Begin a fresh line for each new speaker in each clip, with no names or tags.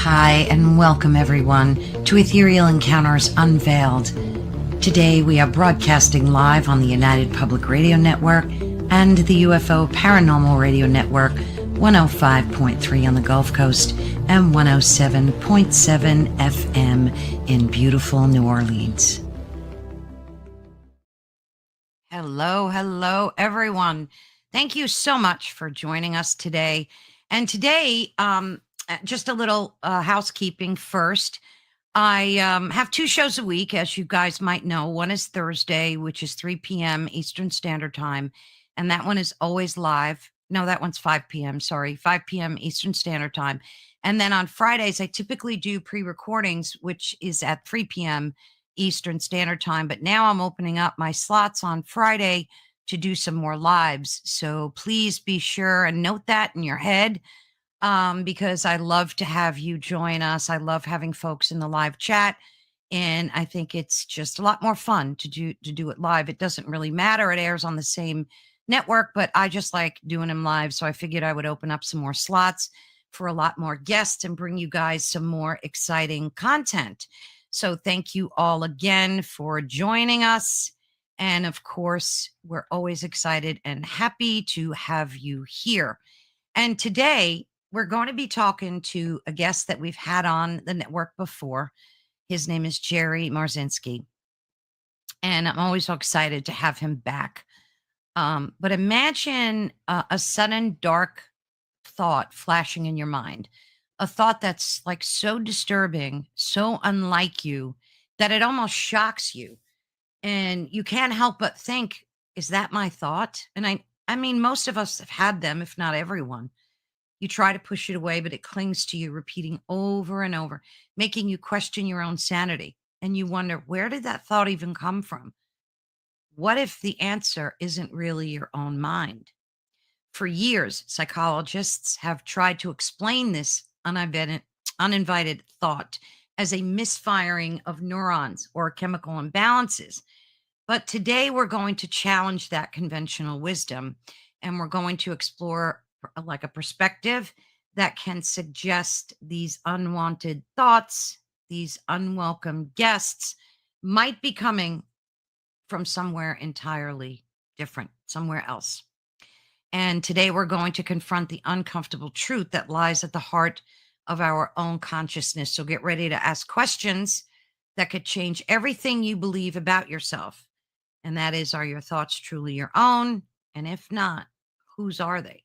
Hi, and welcome everyone to Ethereal Encounters Unveiled. Today we are broadcasting live on the United Public Radio Network and the UFO Paranormal Radio Network, 105.3 on the Gulf Coast and 107.7 FM in beautiful New Orleans. Hello, everyone. Thank you so much for joining us today. And today, just a little housekeeping first. I have two shows a week, as you guys might know. One is Thursday, which is 3 p.m. Eastern Standard Time. And that one is always live. No, that one's 5 p.m. Sorry, 5 p.m. Eastern Standard Time. And then on Fridays, I typically do pre-recordings, which is at 3 p.m. Eastern Standard Time. But now I'm opening up my slots on Friday to do some more lives. So please be sure and note that in your head, because I love to have you join us. I love having folks in the live chat. And I think it's just a lot more fun to do it live. It doesn't really matter. It airs on the same network, but I just like doing them live. So I figured I would open up some more slots for a lot more guests and bring you guys some more exciting content. So thank you all again for joining us. And of course, we're always excited and happy to have you here. And today we're going to be talking to a guest that we've had on the network before. His name is Jerry Marzinsky. And I'm always so excited to have him back. But imagine a sudden dark thought flashing in your mind, a thought that's like so disturbing, so unlike you, that it almost shocks you. And you can't help but think, is that my thought? And I mean, most of us have had them, if not everyone. You try to push it away, but it clings to you, repeating over and over, making you question your own sanity. And you wonder, where did that thought even come from? What if the answer isn't really your own mind? For years, psychologists have tried to explain this uninvited thought as a misfiring of neurons or chemical imbalances. But today we're going to challenge that conventional wisdom, and we're going to explore like a perspective that can suggest these unwanted thoughts, these unwelcome guests might be coming from somewhere entirely different, somewhere else. And today we're going to confront the uncomfortable truth that lies at the heart of our own consciousness. So get ready to ask questions that could change everything you believe about yourself. And that is, are your thoughts truly your own? And if not, whose are they?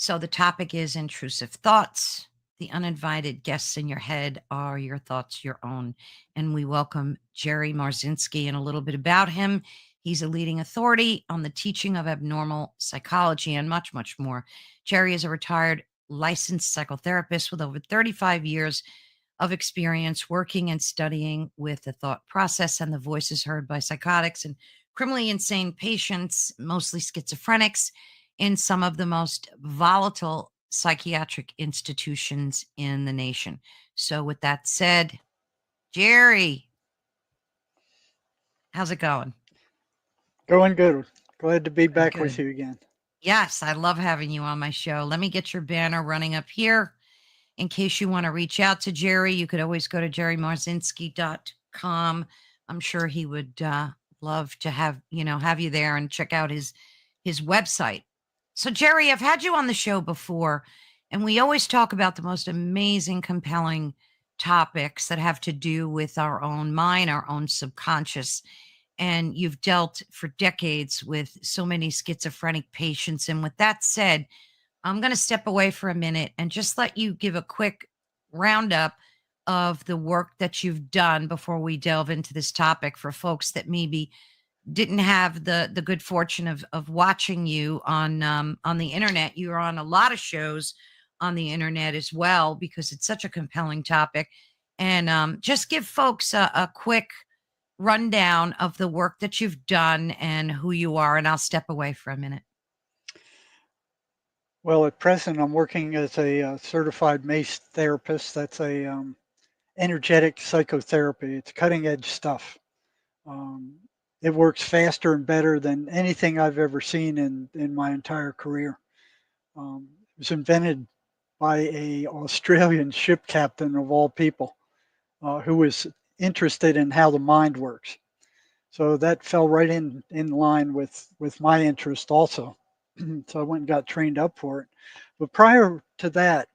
So the topic is intrusive thoughts. The uninvited guests in your head. Are your thoughts your own? And we welcome Jerry Marzinsky and a little bit about him. He's a leading authority on the teaching of abnormal psychology and much, much more. Jerry is a retired licensed psychotherapist with over 35 years of experience working and studying with the thought process and the voices heard by psychotics and criminally insane patients, mostly schizophrenics, in some of the most volatile psychiatric institutions in the nation. So with that said, Jerry, how's it going?
Going good. Glad to be back
Good.
with you again.
Yes, I love having you on my show. Let me get your banner running up here. In case you want to reach out to Jerry, you could always go to jerrymarzinsky.com. I'm sure he would love to have you there and check out his website. So Jerry, I've had you on the show before, and we always talk about the most amazing, compelling topics that have to do with our own mind, our own subconscious. And you've dealt for decades with so many schizophrenic patients. And with that said, I'm going to step away for a minute and just let you give a quick roundup of the work that you've done before we delve into this topic for folks that maybe didn't have the good fortune of watching you on the internet. You're on a lot of shows on the internet as well because it's such a compelling topic. And just give folks a quick rundown of the work that you've done and who you are, and I'll step away for a minute.
Well, at present, I'm working as a certified MACE therapist. That's a energetic psychotherapy. It's cutting edge stuff. Um, it works faster and better than anything I've ever seen in my entire career. It was invented by a Australian ship captain of all people, who was interested in how the mind works. So that fell right in line with my interest also. So I went and got trained up for it. But prior to that,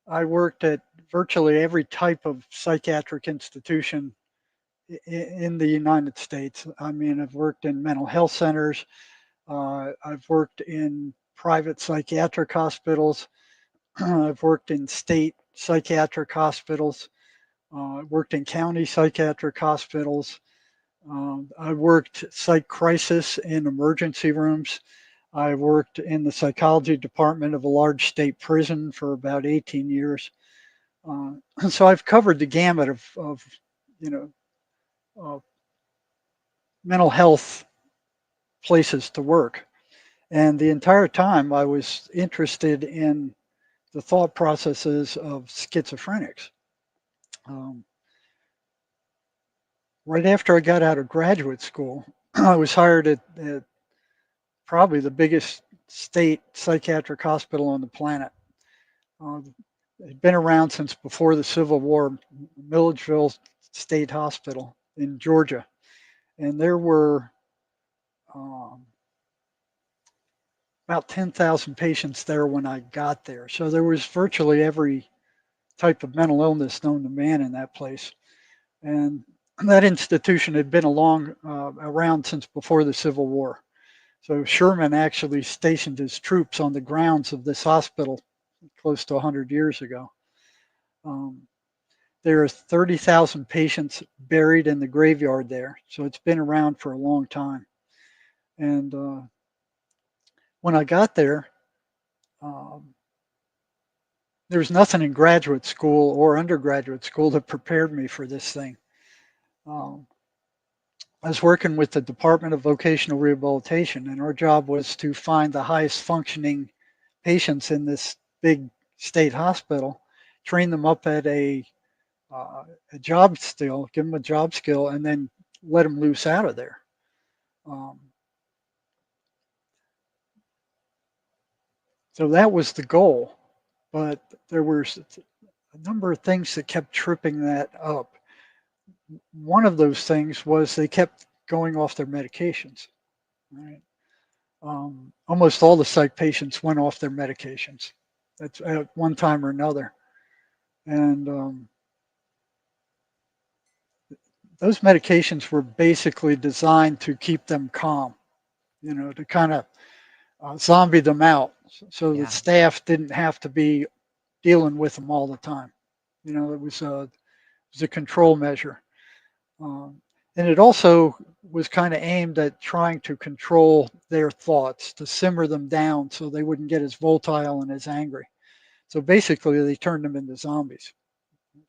I worked at virtually every type of psychiatric institution in the United States. I mean, I've worked in mental health centers. I've worked in private psychiatric hospitals. I've worked in state psychiatric hospitals. Worked in county psychiatric hospitals. I worked psych crisis in emergency rooms. I worked in the psychology department of a large state prison for about 18 years. So I've covered the gamut of you know, uh, mental health places to work. And the entire time I was interested in the thought processes of schizophrenics. Um, right after I got out of graduate school, I was hired at probably the biggest state psychiatric hospital on the planet. Uh, it's been around since before the Civil War, Milledgeville State Hospital in Georgia. And there were um, about 10,000 patients there when I got there. So there was virtually every type of mental illness known to man in that place. And that institution had been around since before the Civil War. So Sherman actually stationed his troops on the grounds of this hospital close to 100 years ago. Um, there are 30,000 patients buried in the graveyard there. So it's been around for a long time. And when I got there, um, there was nothing in graduate school or undergraduate school that prepared me for this thing. Um, I was working with the Department of Vocational Rehabilitation, and our job was to find the highest functioning patients in this big state hospital, train them up at a job skill, give them a job skill, and then let them loose out of there. Um, so that was the goal, but there were a number of things that kept tripping that up. One of those things was they kept going off their medications. Right? Almost all the psych patients went off their medications at one time or another. And those medications were basically designed to keep them calm, to kind of zombie them out so the
Yeah.
staff didn't have to be dealing with them all the time. It was a control measure. Um, and it also was kind of aimed at trying to control their thoughts, to simmer them down so they wouldn't get as volatile and as angry. So basically, they turned them into zombies.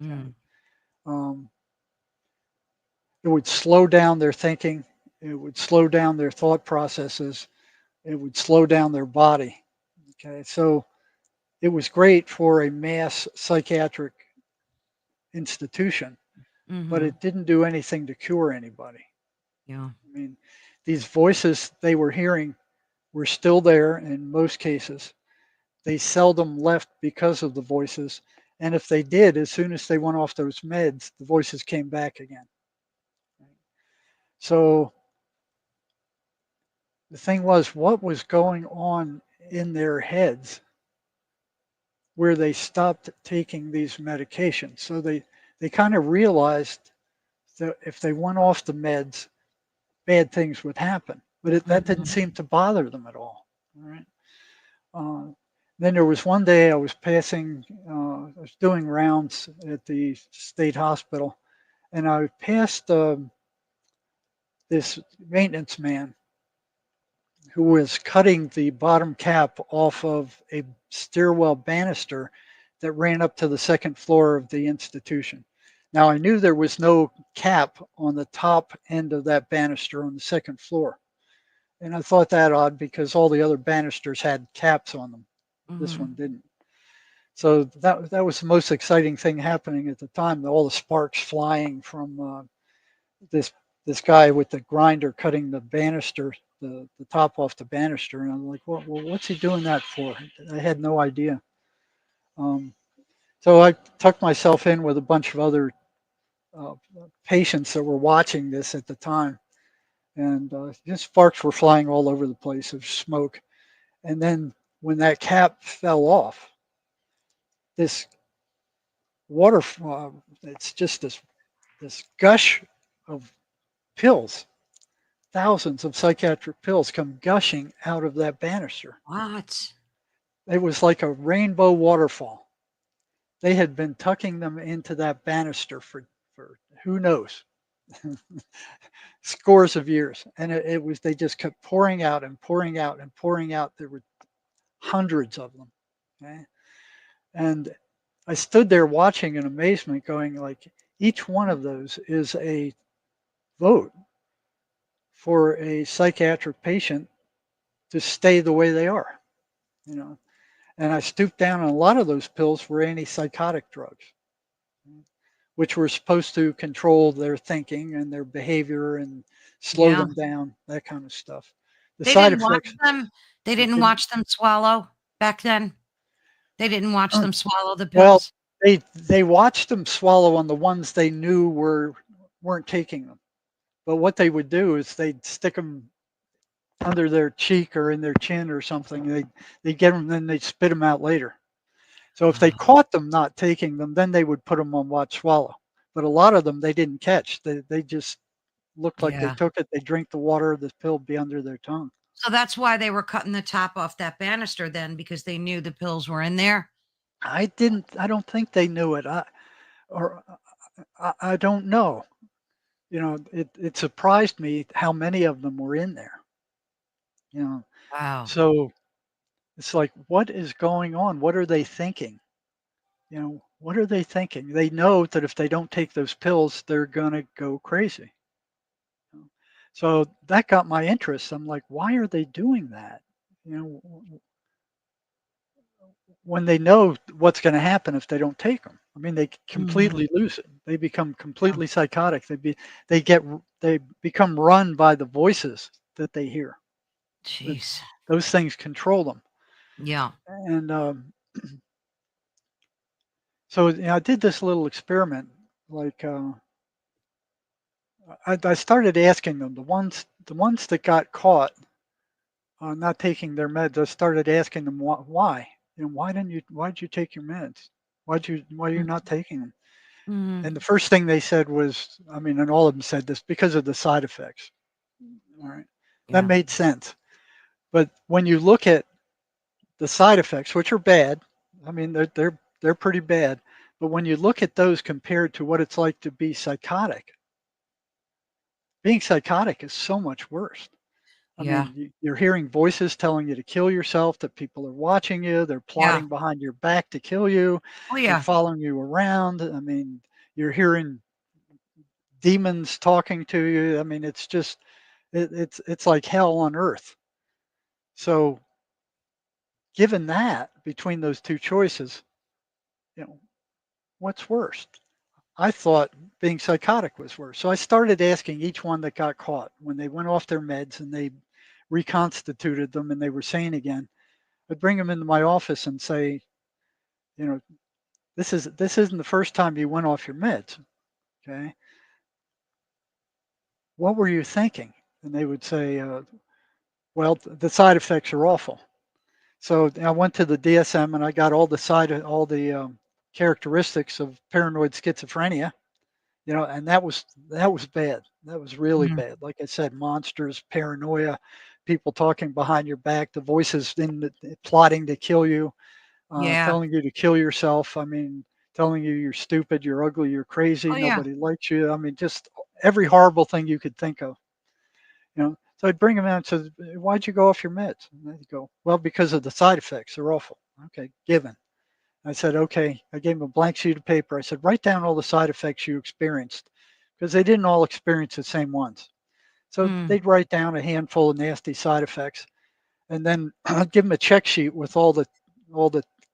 Okay.
Mm.
Um, it would slow down their thinking. It would slow down their thought processes. It would slow down their body. Okay. So it was great for a mass psychiatric institution, but
Mm-hmm.
it didn't do anything to cure anybody.
Yeah.
I mean, these voices they were hearing were still there in most cases. They seldom left because of the voices. And if they did, as soon as they went off those meds, the voices came back again. So the thing was, what was going on in their heads where they stopped taking these medications? So they kind of realized that if they went off the meds, bad things would happen. But that didn't
Mm-hmm.
seem to bother them at all. All right. Uh, then there was one day I was I was doing rounds at the state hospital, and I passed this maintenance man who was cutting the bottom cap off of a stairwell banister that ran up to the second floor of the institution. Now I knew there was no cap on the top end of that banister on the second floor. And I thought that odd because all the other banisters had caps on them. This
Mm-hmm.
one didn't. So that was the most exciting thing happening at the time. All the sparks flying from this this guy with the grinder cutting the banister, the top off the banister, and I'm like, well, what's he doing that for? I had no idea. Um, so I tucked myself in with a bunch of other uh, patients that were watching this at the time, and just sparks were flying all over the place of smoke. And then when that cap fell off, this water, it's just this gush of pills, thousands of psychiatric pills come gushing out of that banister.
What?
It was like a rainbow waterfall. They had been tucking them into that banister for who knows, scores of years. And it was, they just kept pouring out and pouring out and pouring out. There were hundreds of them. Okay? And I stood there watching in amazement, going like, each one of those is a vote for a psychiatric patient to stay the way they are, you know. And I stooped down, and a lot of those pills were antipsychotic drugs, which were supposed to control their thinking and their behavior and slow
Yeah.
them down, that kind of stuff. The
They
side
didn't watch
effects
them. They didn't
didn't.
watch them swallow back then. They didn't watch them swallow the
Well,
pills.
they watched them swallow on the ones they knew weren't taking them. But what they would do is they'd stick them under their cheek or in their chin or something. They'd get them, then they'd spit them out later. So if they
Oh,
caught them not taking them, then they would put them on watch swallow. But a lot of them they didn't catch. They just looked like they
yeah.
took it. They drink the water, the pill would be under their tongue.
So that's why they were cutting the top off that banister then, because they knew the pills were in there.
I don't think they knew it. Or I don't know. You know, it surprised me how many of them were in there. You know,
Wow.
so it's like, what is going on? What are they thinking? You know, what are they thinking? They know that if they don't take those pills, they're gonna go crazy. So that got my interest. I'm like, why are they doing that? You know, when they know what's going to happen if they don't take them. I mean, they
Mhm.
completely lose it. They become
Oh,
completely psychotic. They get they become run by the voices that they hear. That
jeez.
those things control them.
Yeah.
And so you know, I did this little experiment. Like I started asking them, the ones that got caught not taking their meds. I started asking them why. You know, why did you take your meds? Why are you not taking them?
Mhm.
And the first thing they said was, I mean, and all of them said this because of the side effects. All right. That
Yeah.
made sense. But when you look at the side effects, which are bad, I mean, they're pretty bad. But when you look at those compared to what it's like to be psychotic, being psychotic is so much worse. I
Yeah.
mean, you're hearing voices telling you to kill yourself, that people are watching you, they're
Yeah.
plotting behind your back to kill you,
Oh,
they're
yeah.
following you around. I mean, you're hearing demons talking to you. I mean, it's just it's like hell on earth. So, given that between those two choices, you know, what's worse? I thought being psychotic was worse. So I started asking each one that got caught when they went off their meds and they reconstituted them and they were sane again. I'd bring them into my office and say, you know, this isn't the first time you went off your meds. Okay, what were you thinking? And they would say, well, the side effects are awful. So I went to the DSM and I got all the characteristics of paranoid schizophrenia. You know, and that was bad. That was really
Mhm.
bad. Like I said, monsters, paranoia, people talking behind your back, the voices plotting to kill you,
Yeah.
telling you to kill yourself. I mean, telling you you're stupid, you're ugly, you're crazy,
Oh, yeah.
nobody likes you. I mean, just every horrible thing you could think of. You know, so I'd bring them out and say, "Why'd you go off your meds?" And they'd go, "Well, because of the side effects. They're awful." Okay, given. I said, "Okay." I gave them a blank sheet of paper. I said, "Write down all the side effects you experienced," because they didn't all experience the same ones. So
Mm.
they'd write down a handful of nasty side effects, and then I'd give them a check sheet with all the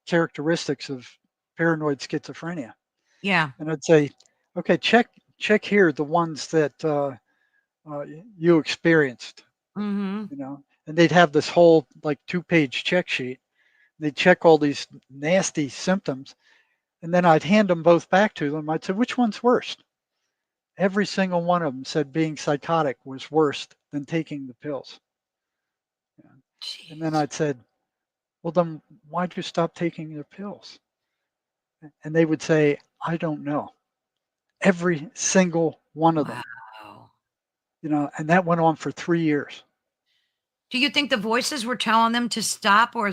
characteristics of paranoid schizophrenia,
Yeah.
and I'd say, "Okay, check here the ones that you experienced."
Mhm.
You know, and they'd have this whole like 2-page check sheet. They'd check all these nasty symptoms, and then I'd hand them both back to them. I'd say, which one's worse? Every single one of them said being psychotic was worse than taking the pills. And then
Jeez.
I'd said, well, then why'd you stop taking the pills? And they would say, I don't know. Every single one of them,
Wow.
and that went on for 3 years.
Do you think the voices were telling them to stop, or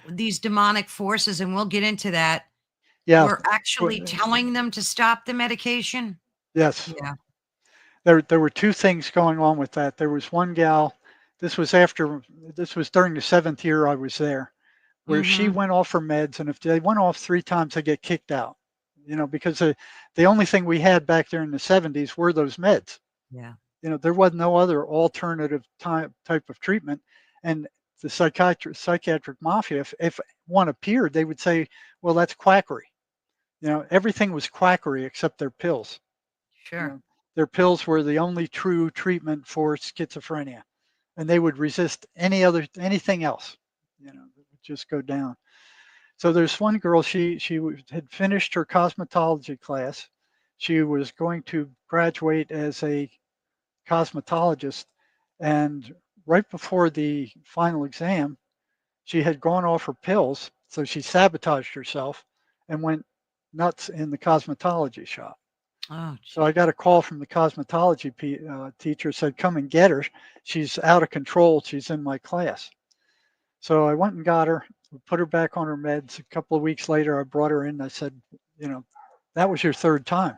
these demonic forces, and we'll get into that,
Yeah.
were actually telling them to stop the medication?
Yes.
Yeah.
There were two things going on with that. There was one gal, this was during the 7th year I was there, where she
Mhm.
went off her meds, and if they went off 3 times, they get kicked out, because the only thing we had back there in the 70s were those meds.
Yeah.
There was no other alternative type of treatment. And the psychiatric mafia, if one appeared, they would say, well, that's quackery. Everything was quackery except their pills. You
Sure.
know, their pills were the only true treatment for schizophrenia, and they would resist anything else. It would just go down. So there's one girl. She had finished her cosmetology class. She was going to graduate as a cosmetologist, and right before the final exam, she had gone off her pills, so she sabotaged herself and went nuts in the cosmetology shop.
Oh,
So I
jeez.
got a call from the cosmetology teacher, said, come and get her. She's out of control. She's in my class. So I went and got her, put her back on her meds. A couple of weeks later, I brought her in. I said, you know, that was your third time.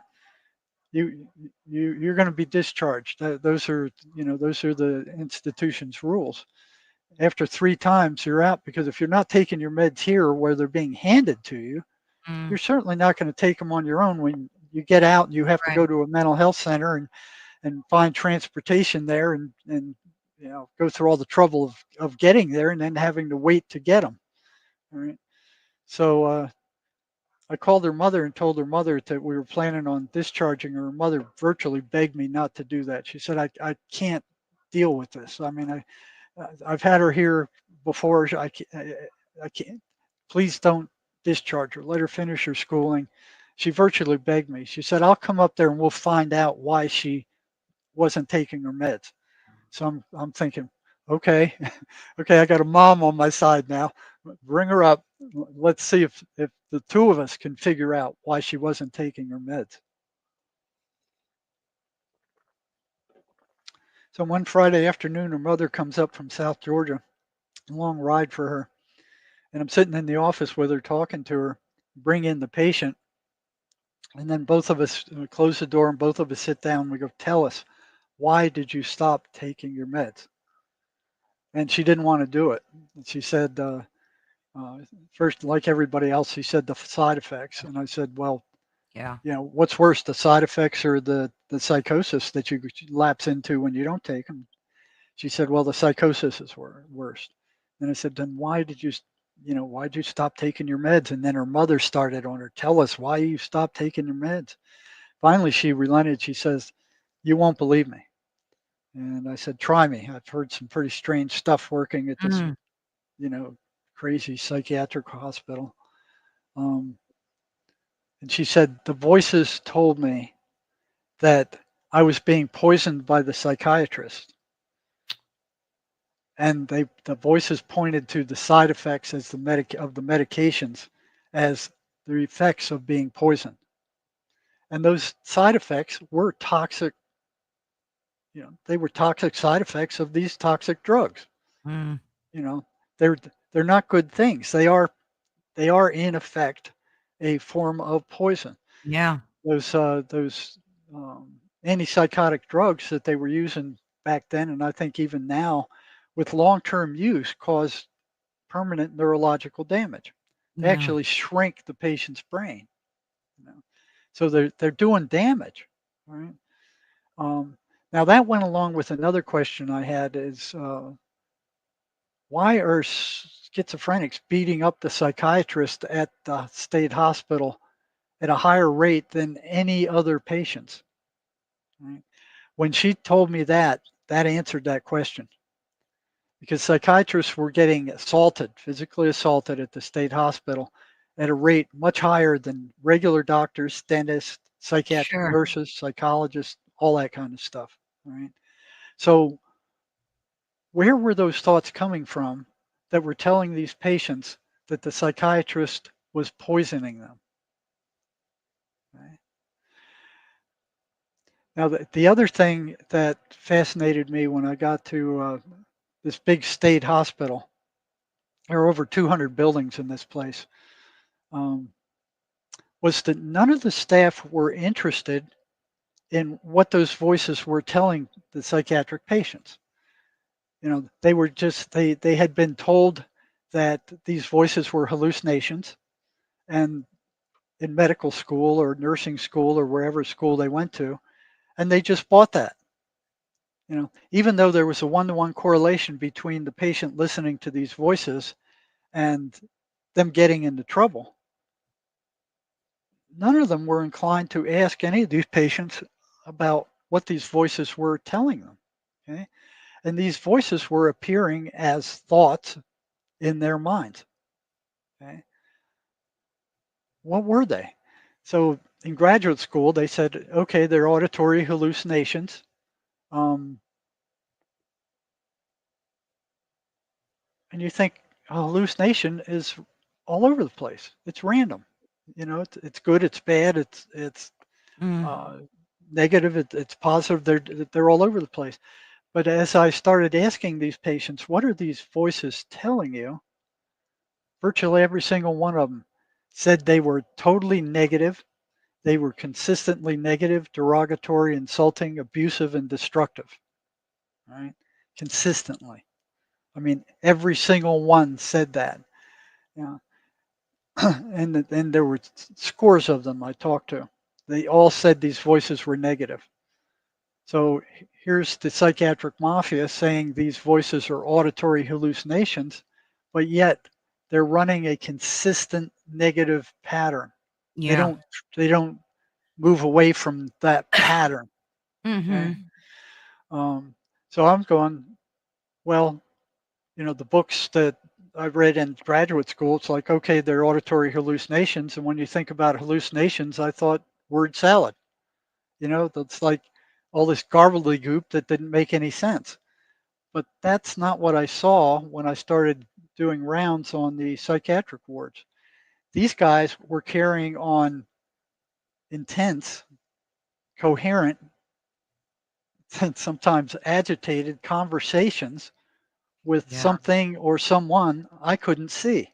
You're going to be discharged. Those are the institution's rules. After 3 times, you're out, because if you're not taking your meds here where they're being handed to you, you're
Mm,
certainly not going to take them on your own when you get out and you have to
right.
go to a mental health center and find transportation there, and go through all the trouble of getting there and then having to wait to get them. All right. So I called her mother and told her mother that we were planning on discharging her. Her mother virtually begged me not to do that. She said, I can't deal with this. I mean, I've had her here before. I can't. Please don't discharge her. Let her finish her schooling. She virtually begged me. She said, I'll come up there and we'll find out why she wasn't taking her meds. So I'm thinking, okay, okay, I got a mom on my side now. Bring her up. Let's see if the two of us can figure out why she wasn't taking her meds. So one Friday afternoon, her mother comes up from South Georgia, a long ride for her, and I'm sitting in the office with her, talking to her, bring in the patient, and then both of us close the door and both of us sit down. We go, tell us, why did you stop taking your meds? And she didn't want to do it. She said, Uh, first, like everybody else, he said the side effects, and I said, "Well,
Yeah.
what's worse, the side effects or the psychosis that you lapse into when you don't take them?" She said, "Well, the psychosis is worse." And I said, "Then why'd you stop taking your meds?" And then her mother started on her, "Tell us why you stopped taking your meds." Finally, she relented. She says, "You won't believe me." And I said, "Try me. I've heard some pretty strange stuff working at this,
Mm,
you know, crazy psychiatric hospital." Um, And she said, the voices told me that I was being poisoned by the psychiatrist. And the voices pointed to the side effects as of the medications as the effects of being poisoned. And those side effects were toxic, they were toxic side effects of these toxic drugs.
mm,
You know, they're they're not good things. They are in effect a form of poison.
yeah.
Those antipsychotic drugs that they were using back then, and I think even now, with long-term use, cause permanent neurological damage. They
Yeah.
actually shrink the patient's brain. You know? So they're doing damage. Right. Um, Now that went along with another question I had: is why are schizophrenics beating up the psychiatrist at the state hospital at a higher rate than any other patients? Right? When she told me that, that answered that question. because psychiatrists were getting assaulted, physically assaulted at the state hospital at a rate much higher than regular doctors, dentists, psychiatric
Sure.
nurses, psychologists, all that kind of stuff. Right. So, where were those thoughts coming from that were telling these patients that the psychiatrist was poisoning them? Right? Now, the other thing that fascinated me when I got to this big state hospital, there are over 200 buildings in this place, um, was that none of the staff were interested in what those voices were telling the psychiatric patients. They were just they had been told that these voices were hallucinations, and in medical school or nursing school or wherever school they went to, and they just bought that. Even though there was a one-to-one correlation between the patient listening to these voices and them getting into trouble, none of them were inclined to ask any of these patients about what these voices were telling them. Okay? And these voices were appearing as thoughts in their minds. Okay? What were they? So in graduate school, they said, okay, they're auditory hallucinations. Um, and you think a hallucination is all over the place. It's random. It's good, it's bad, it's
Mm.
uh, negative, it's positive. They're all over the place. But as I started asking these patients, what are these voices telling you? Virtually every single one of them said they were totally negative. They were consistently negative, derogatory, insulting, abusive, and destructive. Right? Consistently. I mean, every single one said that. Yeah. And there were scores of them I talked to. They all said these voices were negative. So here's the psychiatric mafia saying these voices are auditory hallucinations, but yet they're running a consistent negative pattern. They
Yeah.
don't they don't move away from that pattern. Okay.
Mhm.
Um, so I'm going, well, the books that I read in graduate school, it's like, okay, they're auditory hallucinations. And when you think about hallucinations, I thought word salad. That's like all this gobbledygook that didn't make any sense. But that's not what I saw when I started doing rounds on the psychiatric wards. These guys were carrying on intense, coherent, and sometimes agitated conversations with
Yeah.
something or someone I couldn't see.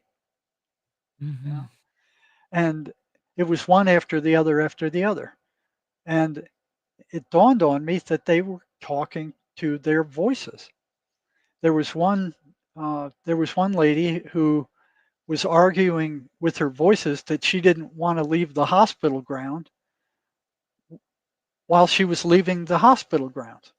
You know?
Mhm.
And it was one after the other. And it dawned on me that they were talking to their voices. There was one lady who was arguing with her voices that she didn't want to leave the hospital ground while she was leaving the hospital grounds.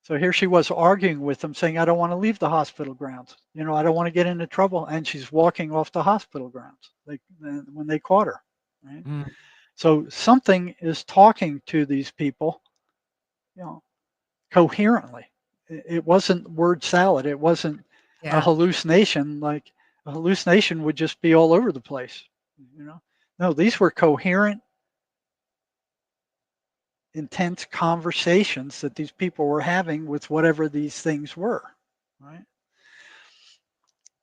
So here she was arguing with them, saying, I don't want to leave the hospital grounds. I don't want to get into trouble. And she's walking off the hospital grounds when they caught her. Right.
Mm.
So something is talking to these people, you know, coherently. It wasn't word salad. It wasn't a
Yeah.
hallucination. Like a hallucination would just be all over the place. You know, no, these were coherent, intense conversations that these people were having with whatever these things were. Right.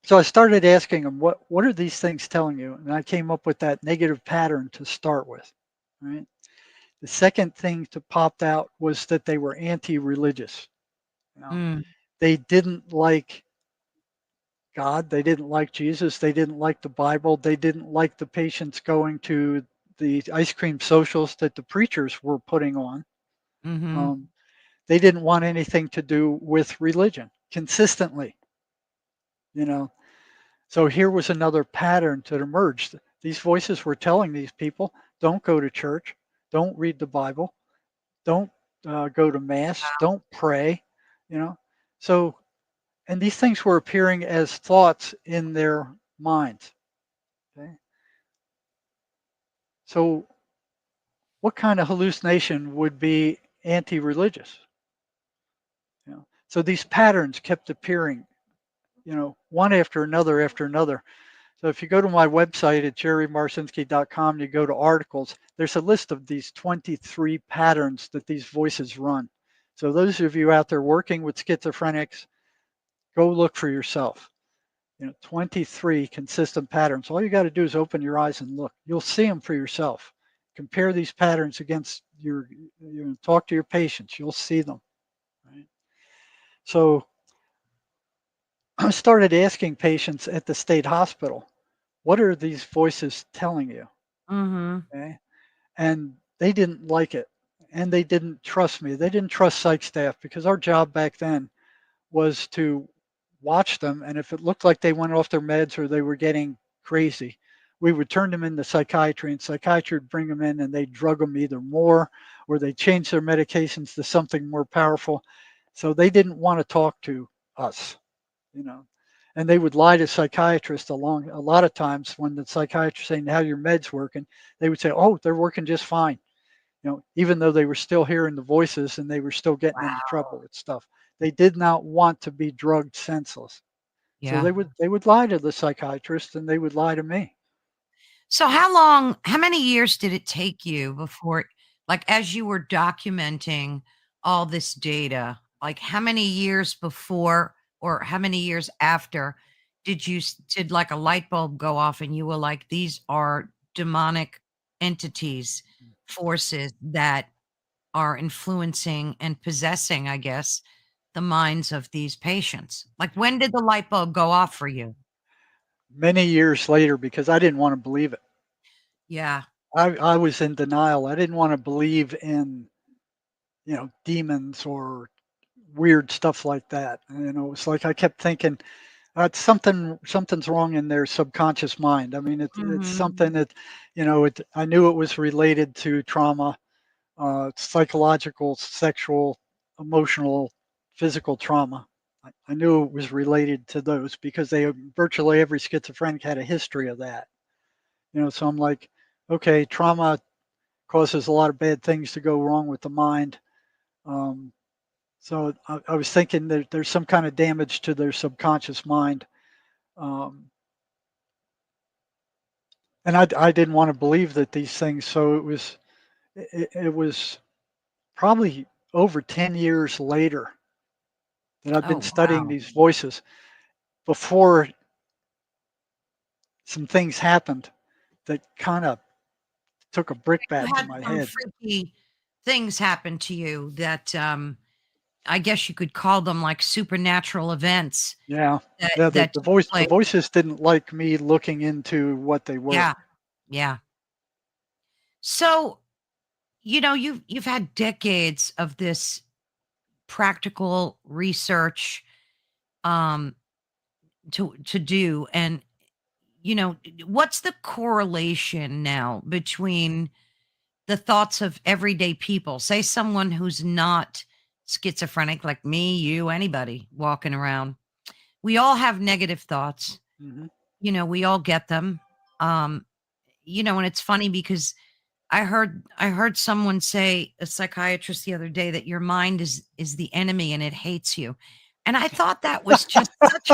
So I started asking them, what are these things telling you? And I came up with that negative pattern to start with. Right. The second thing that popped out was that they were anti-religious. You know,
Mm.
they didn't like God. They didn't like Jesus. They didn't like the Bible. They didn't like the patients going to the ice cream socials that the preachers were putting on.
Mhm.
Um, they didn't want anything to do with religion consistently. You know, so here was another pattern that emerged. These voices were telling these people, don't go to church, don't read the Bible, don't go to mass, don't pray. You know, so and these things were appearing as thoughts in their minds. Okay? So, what kind of hallucination would be anti-religious? So these patterns kept appearing one after another after another. So if you go to my website at jerrymarzinsky.com, you go to articles, there's a list of these 23 patterns that these voices run. So those of you out there working with schizophrenics, go look for yourself. 23 consistent patterns. All you got to do is open your eyes and look. You'll see them for yourself. Compare these patterns against talk to your patients. You'll see them. Right? So I started asking patients at the state hospital, what are these voices telling you?
Mm-hmm.
Okay. And they didn't like it. And they didn't trust me. They didn't trust psych staff because our job back then was to watch them. And if it looked like they went off their meds or they were getting crazy, we would turn them into psychiatry, and psychiatry would bring them in and they drug them either more or they changed their medications to something more powerful. So they didn't want to talk to us, you know. And they would lie to psychiatrists a lot of times when the psychiatrist saying how your meds working, they would say, oh, they're working just fine, even though they were still hearing the voices and they were still getting into trouble with stuff. They did not want to be drugged senseless. So
Yeah.
they would lie to the psychiatrist and they would lie to me.
So how many years did it take you before, like, as you were documenting all this data, like how many years before or how many years after did like a light bulb go off and you were like, these are demonic entities, forces that are influencing and possessing, I guess, the minds of these patients? Like, when did the light bulb go off for you?
Many years later, because I didn't want to believe it.
Yeah.
I was in denial. I didn't want to believe in, demons or weird stuff like that. It's like I kept thinking, it's something's wrong in their subconscious mind. I mean, it's
Mhm.
something that, I knew it was related to trauma, psychological, sexual, emotional, physical trauma. I knew it was related to those because virtually every schizophrenic had a history of that. So I'm like, okay, trauma causes a lot of bad things to go wrong with the mind. Um, so I was thinking that there's some kind of damage to their subconscious mind. Um, and I didn't want to believe that these things. So it was probably over 10 years later that I've been
Oh,
studying
wow.
these voices before some things happened that kind of took a
You
brickbat to
had
my
some
head.
freaky things happen to you that, I guess you could call them like supernatural events
Yeah.
that
Yeah,
that took
the
place.
voices didn't like me looking into what they were.
Yeah, yeah. So, you've had decades of this practical research, um, to do, and, what's the correlation now between the thoughts of everyday people? Say someone who's not schizophrenic, like me, you, anybody walking around. We all have negative thoughts.
Mhm.
We all get them. Um, and it's funny because I heard someone say, a psychiatrist the other day, that your mind is the enemy and it hates you. And I thought that was just such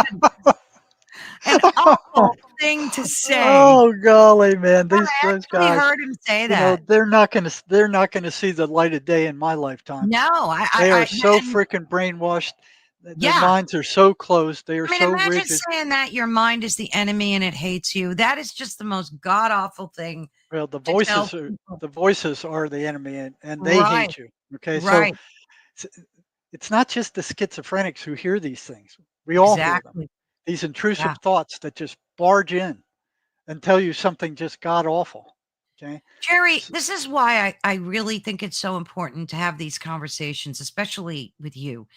an awful thing to say.
Oh golly, man, these
I
those
actually
guys,
heard him say that.
they're not gonna see the light of day in my lifetime.
No,
They are
I
so
and
freaking brainwashed. Their
yeah.
minds are so closed. They are
I mean,
so
imagine
rigid.
saying that your mind is the enemy and it hates you. That is just the most god awful thing
Well,
to tell people.
the voices are the enemy, and they
Right,
hate you. Okay, so
right.
it's, it's not just the schizophrenics who hear these things. We all hear them.
Exactly.
These
Yeah.
intrusive thoughts that just barge in and tell you something just god awful. Okay.
Jerry,
S-
this is why I really think it's so important to have these conversations, especially with you,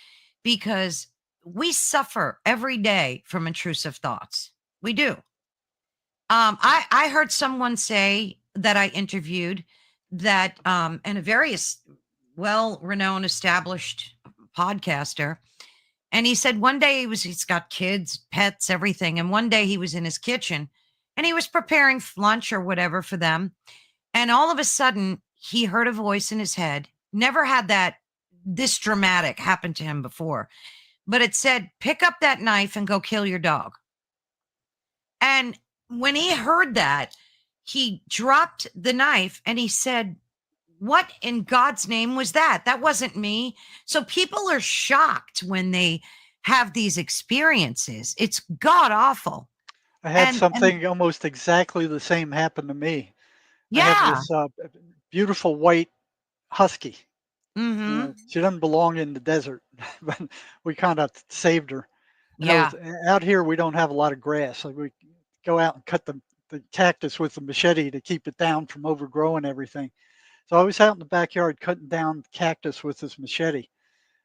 because we suffer every day from intrusive thoughts. We do. I heard someone say that I interviewed that, and a very well-renowned, established podcaster, and he said one day he's got kids, pets, everything, and one day he was in his kitchen and he was preparing lunch or whatever for them, and all of a sudden he heard a voice in his head. Never had that this dramatic happen to him before, but it said, pick up that knife and go kill your dog. And when he heard that, he dropped the knife and he said, what in God's name was that? That wasn't me. So people are shocked when they have these experiences. It's god awful.
I had
And
something almost exactly the same happen to me. I have
yeah.
this beautiful white husky. You know,
Mhm.
she doesn't belong in the desert, but we kind of saved her. And I
Yeah.
was out here. We don't have a lot of grass, so we go out and cut the cactus with the machete to keep it down from overgrowing everything. So I was out in the backyard cutting down cactus with this machete,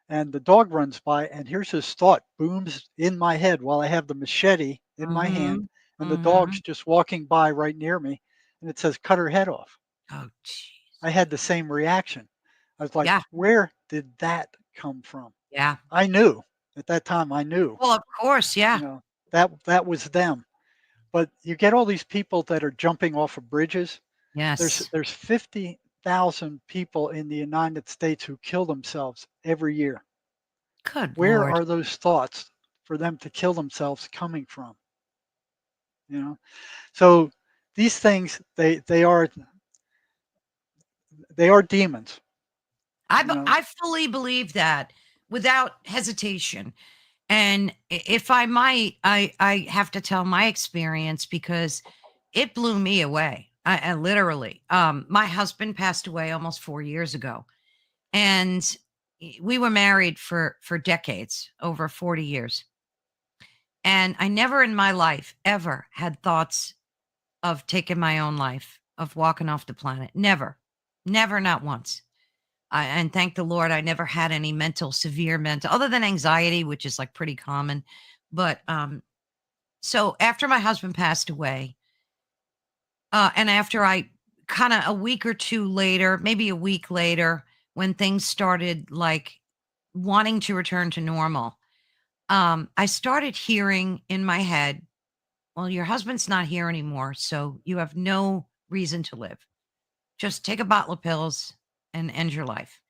and the dog runs by, and here's this thought booms in my head while I have the machete in my hand,
Mhm.
and the dog's
Mhm.
just walking by right near me, and it says, "Cut her head off."
Oh, jeez.
I had the same reaction. I was like,
Yeah.
"Where did that come from?"
Yeah.
I knew at that time. I knew,
Well, of course,
you
yeah.
know, that was them. But you get all these people that are jumping off of bridges.
Yes.
There's 50,000 people in the United States who kill themselves every year.
Good
Where
lord.
are those thoughts for them to kill themselves coming from? You know, so these things they are demons. You know,
I fully believe that without hesitation. And if I might, I have to tell my experience because it blew me away. I literally, my husband passed away almost 4 years ago, and we were married for decades, over 40 years. And I never in my life ever had thoughts of taking my own life, of walking off the planet. Never, never, not once. And thank the Lord, I never had any severe mental, other than anxiety, which is like pretty common. But so after my husband passed away, and after I kind of a week or two later, maybe a week later, when things started like wanting to return to normal, I started hearing in my head, well, your husband's not here anymore, so you have no reason to live. Just take a bottle of pills and end your life.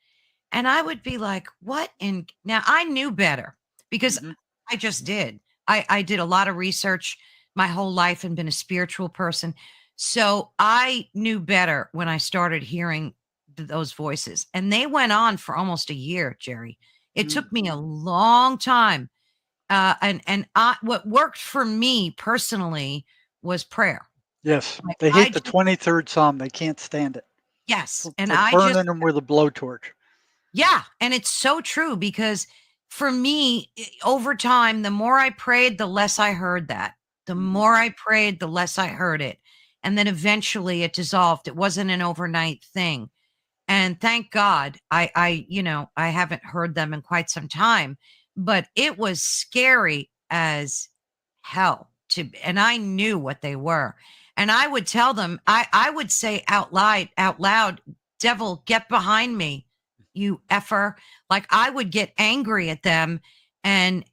And I would be like, what in now I knew better because
hmm
I just did. I did a lot of research my whole life and been a spiritual person. So I knew better when I started hearing those voices. And they went on for almost a year, Jerry. It took me a long time. What worked for me personally was prayer.
yes,
Like
they
I
hate the
just
23rd Psalm. They can't stand it.
yes,
It's
and
like
I just
burning them with a blowtorch.
yeah, and it's so true because for me, over time, the more I prayed, the less I heard that. The
hmm
more I prayed, the less I heard it. And then eventually it dissolved. It wasn't an overnight thing. And thank God, I haven't heard them in quite some time, but it was scary as hell and I knew what they were. And I would tell them, I would say out loud, devil, get behind me, you effer. Like I would get angry at them and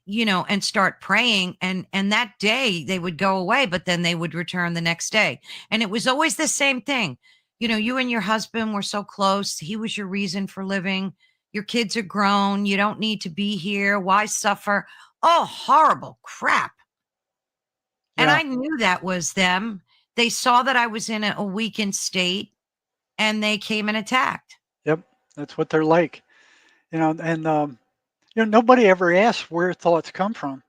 start praying. And that day they would go away, but then they would return the next day. And it was always the same thing. You and your husband were so close. He was your reason for living. Your kids are grown. You don't need to be here. Why suffer? Oh, horrible crap. And
Yeah.
I knew that was them. They saw that I was in a weakened state and they came and attacked.
Yep. That's what they're like. And nobody ever asks where thoughts come from.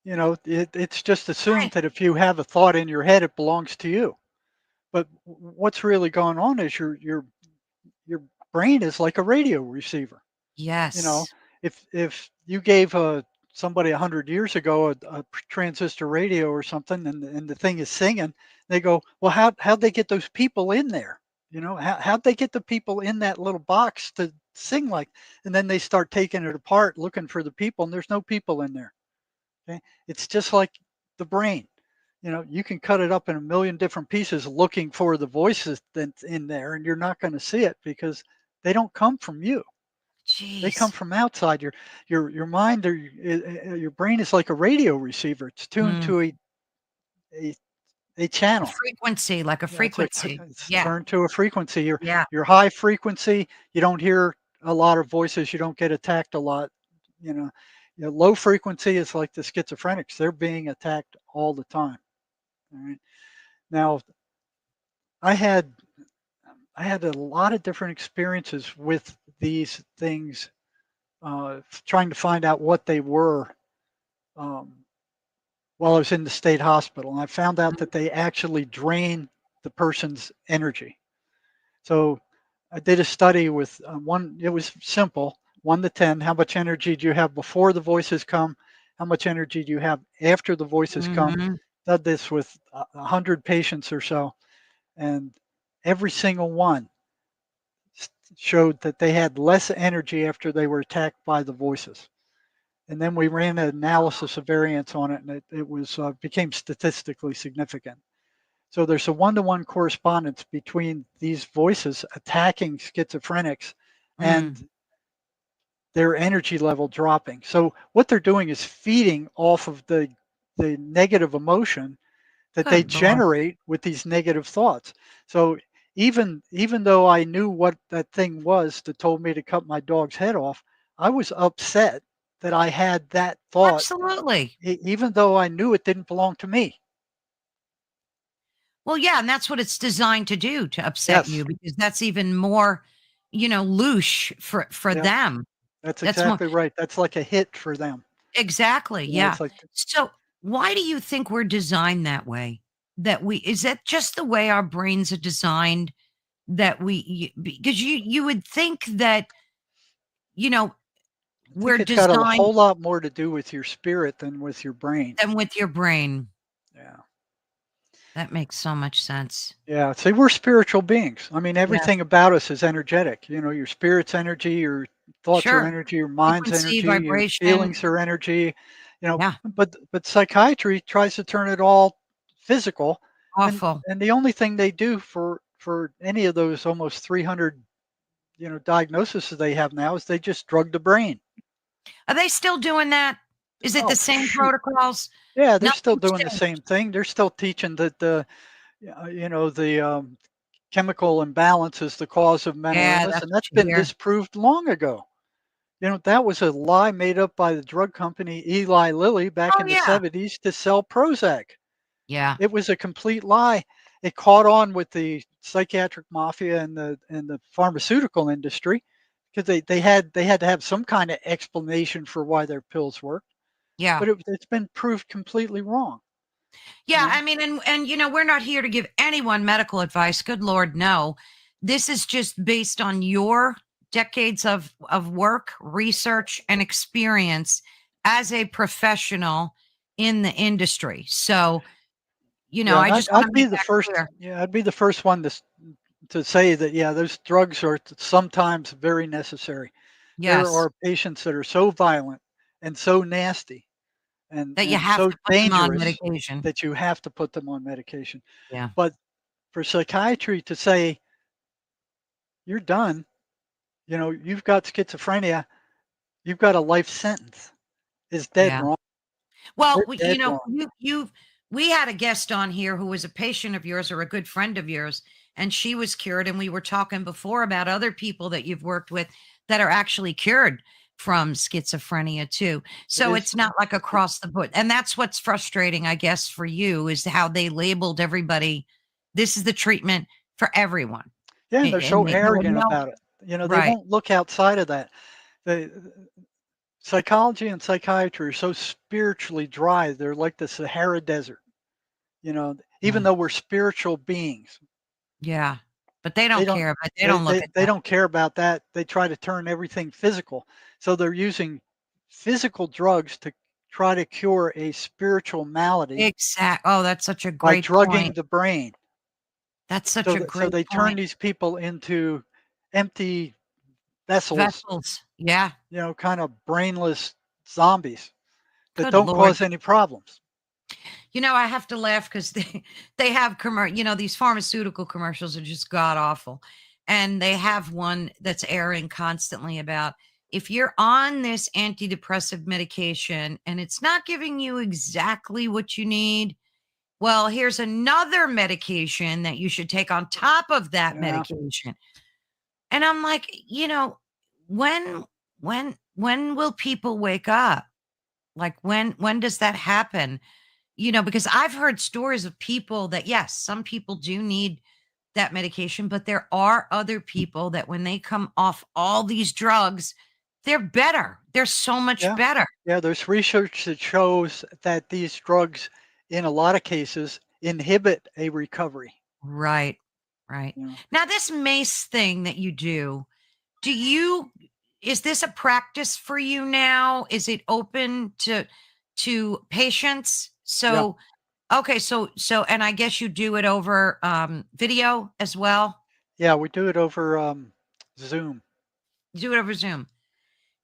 It's just assumed
Right.
that if you have a thought in your head, it belongs to you. But what's really going on is your brain is like a radio receiver. You know,
Yes.
if you gave somebody 100 years ago a transistor radio or something, and the thing is singing, they go, well, how'd they get those people in there? How'd they get the people in that little box to sing like? And then they start taking it apart, looking for the people, and there's no people in there. Okay, it's just like the brain. You can cut it up in a million different pieces looking for the voices that's in there, and you're not going to see it because they don't come from you. They come
Jeez.
from outside. Your mind or your brain is like a radio receiver. It's tuned
Mm.
to a a
A
channel.
frequency, like a
Yeah,
frequency.
it's
Yeah.
turned to a frequency.
Yeah.
Your high frequency, you don't hear a lot of voices. You don't get attacked a lot. You know, low frequency is like the schizophrenics. They're being attacked all the time. All right. Now, I had I had a lot of different experiences with these things, trying to find out what they were, um, while I was in the state hospital, and I found out
Mm,
that they actually drain the person's energy. So I did a study with one. It was simple: 1 to 10. How much energy do you have before the voices come? How much energy do you have after the voices come?
mhm.
Did this with 100 patients or so, and every single one showed that they had less energy after they were attacked by the voices. And then we ran an analysis of variance on it, and it was became statistically significant. So there's a one-to-one correspondence between these voices attacking schizophrenics and
Mm.
their energy level dropping. So what they're doing is feeding off of the negative emotion that they
Good Lord.
generate with these negative thoughts. So even though I knew what that thing was that told me to cut my dog's head off, I was upset that I had that thought,
Absolutely.
even though I knew it didn't belong to me.
Well, yeah, and that's what it's designed to do, to upset
Yes.
you, because that's even more, louche for
Yep.
them.
That's
That's more
exactly right. That's like a hit for them.
exactly, yeah.
It's like,
So, why do you think we're designed that way? That we is that just the way our brains are designed that because you would think that, you know,
I
we're
think it's got a
designed
whole lot more to do with your spirit than with your brain.
them with your brain.
Yeah.
That makes so much sense.
Yeah, see, we're spiritual beings. I mean,
Yes,
everything about us is energetic. Your spirit's energy, your thoughts are
sure.
energy, your mind's
Frequency,
energy, your
vibration.
feelings are energy.
Yeah,
But psychiatry tries to turn it all physical, and
awful.
and the only thing they do for any of those almost 300 diagnoses they have now is they just drug the brain.
Are they still doing that? Is it the
Oh
same
shoot,
protocols?
yeah, they're still
Nothing's
doing the same
changed.
thing. They're still teaching that the chemical imbalance is the cause of mental
Yeah,
illness,
that's
and
what
that's
you
been
hear.
disproved long ago. That was a lie made up by the drug company Eli Lilly back
Oh,
in the
yeah.
70s to sell Prozac.
Yeah,
It was a complete lie. It caught on with the psychiatric mafia and the pharmaceutical industry because they had to have some kind of explanation for why their pills worked,
yeah.
but it's been proved completely wrong. You
Yeah,
know,
I mean, and we're not here to give anyone medical advice. Good Lord, no. This is just based on your decades of work, research, and experience as a professional in the industry. So,
yeah, and
I
I'd,
just want to
I'd be
make
the
that
first.
clear.
Yeah, I'd be the first one to say that, yeah, those drugs are sometimes very necessary. There
Yes,
are patients that are so violent and so nasty and
that you
and
have
so
to put them on
dangerous
medication.
that you have to put them on medication.
Yeah,
But for psychiatry to say you're done, you've got schizophrenia, you've got a life sentence, is dead
yeah.
wrong.
Well,
They're dead wrong.
we had a guest on here who was a patient of yours or a good friend of yours, and she was cured. And we were talking before about other people that you've worked with that are actually cured from schizophrenia too.
It
So
is.
it's not like
it-
across the board. And that's what's frustrating, I guess, for you is how they labeled everybody. This is the treatment for everyone.
Yeah, and they're so
And there were
arrogant
no
about it. They
right.
won't look outside of that. The psychology and psychiatry are so spiritually dry. They're like the Sahara Desert. Even
Yeah.
though we're spiritual beings,
Yeah. But they
they
don't
don't
care, but they
they,
don't look
they,
at
they
that.
don't care about that. They try to turn everything physical. So they're using physical drugs to try to cure a spiritual malady
Exact. Oh, that's such a
by
great
drugging
point.
the brain.
That's such
So
a
so
great
they turn
point.
these people into empty vessels,
Vessels. Yeah.
kind of brainless zombies that
Good
don't
Lord.
cause any problems.
I have to laugh because they have these pharmaceutical commercials are just god awful. And they have one that's airing constantly about if you're on this antidepressive medication and it's not giving you exactly what you need, well, here's another medication that you should take on top of that
Yeah.
medication. And I'm like, when when will people wake up? Like when does that happen? Because I've heard stories of people that, yes, some people do need that medication, but there are other people that when they come off all these drugs, they're better. They're so much
Yeah.
better.
Yeah, there's research that shows that these drugs, in a lot of cases, inhibit a recovery.
Right. Right.
You know.
Now, this mace thing that you do you is this a practice for you now? Is it open to patients?
Yeah.
So, okay, and I guess you do it over video as well.
Yeah, we do it over Zoom.
You do it over Zoom.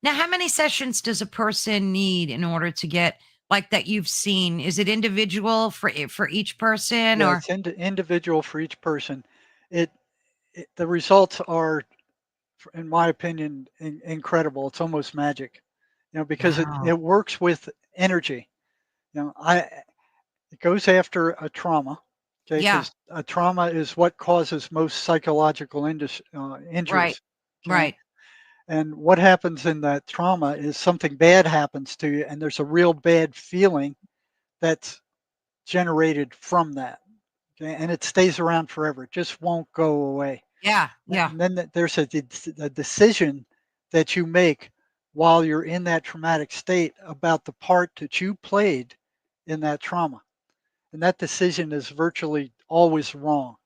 Now, how many sessions does a person need in order to get like that you've seen? Is it individual for each person
Yeah,
or
it's individual for each person. It, the results are, in my opinion, incredible. It's almost magic, because
wow.
it works with energy. I It goes after a trauma, okay?
Yeah,
Because a trauma is what causes most psychological
right.
injuries, okay?
Right.
And what happens in that trauma is something bad happens to you, and there's a real bad feeling that's generated from that, okay? And it stays around forever. It just won't go away.
Yeah, yeah.
And then there's a decision that you make while you're in that traumatic state about the part that you played in that trauma. And that decision is virtually always wrong,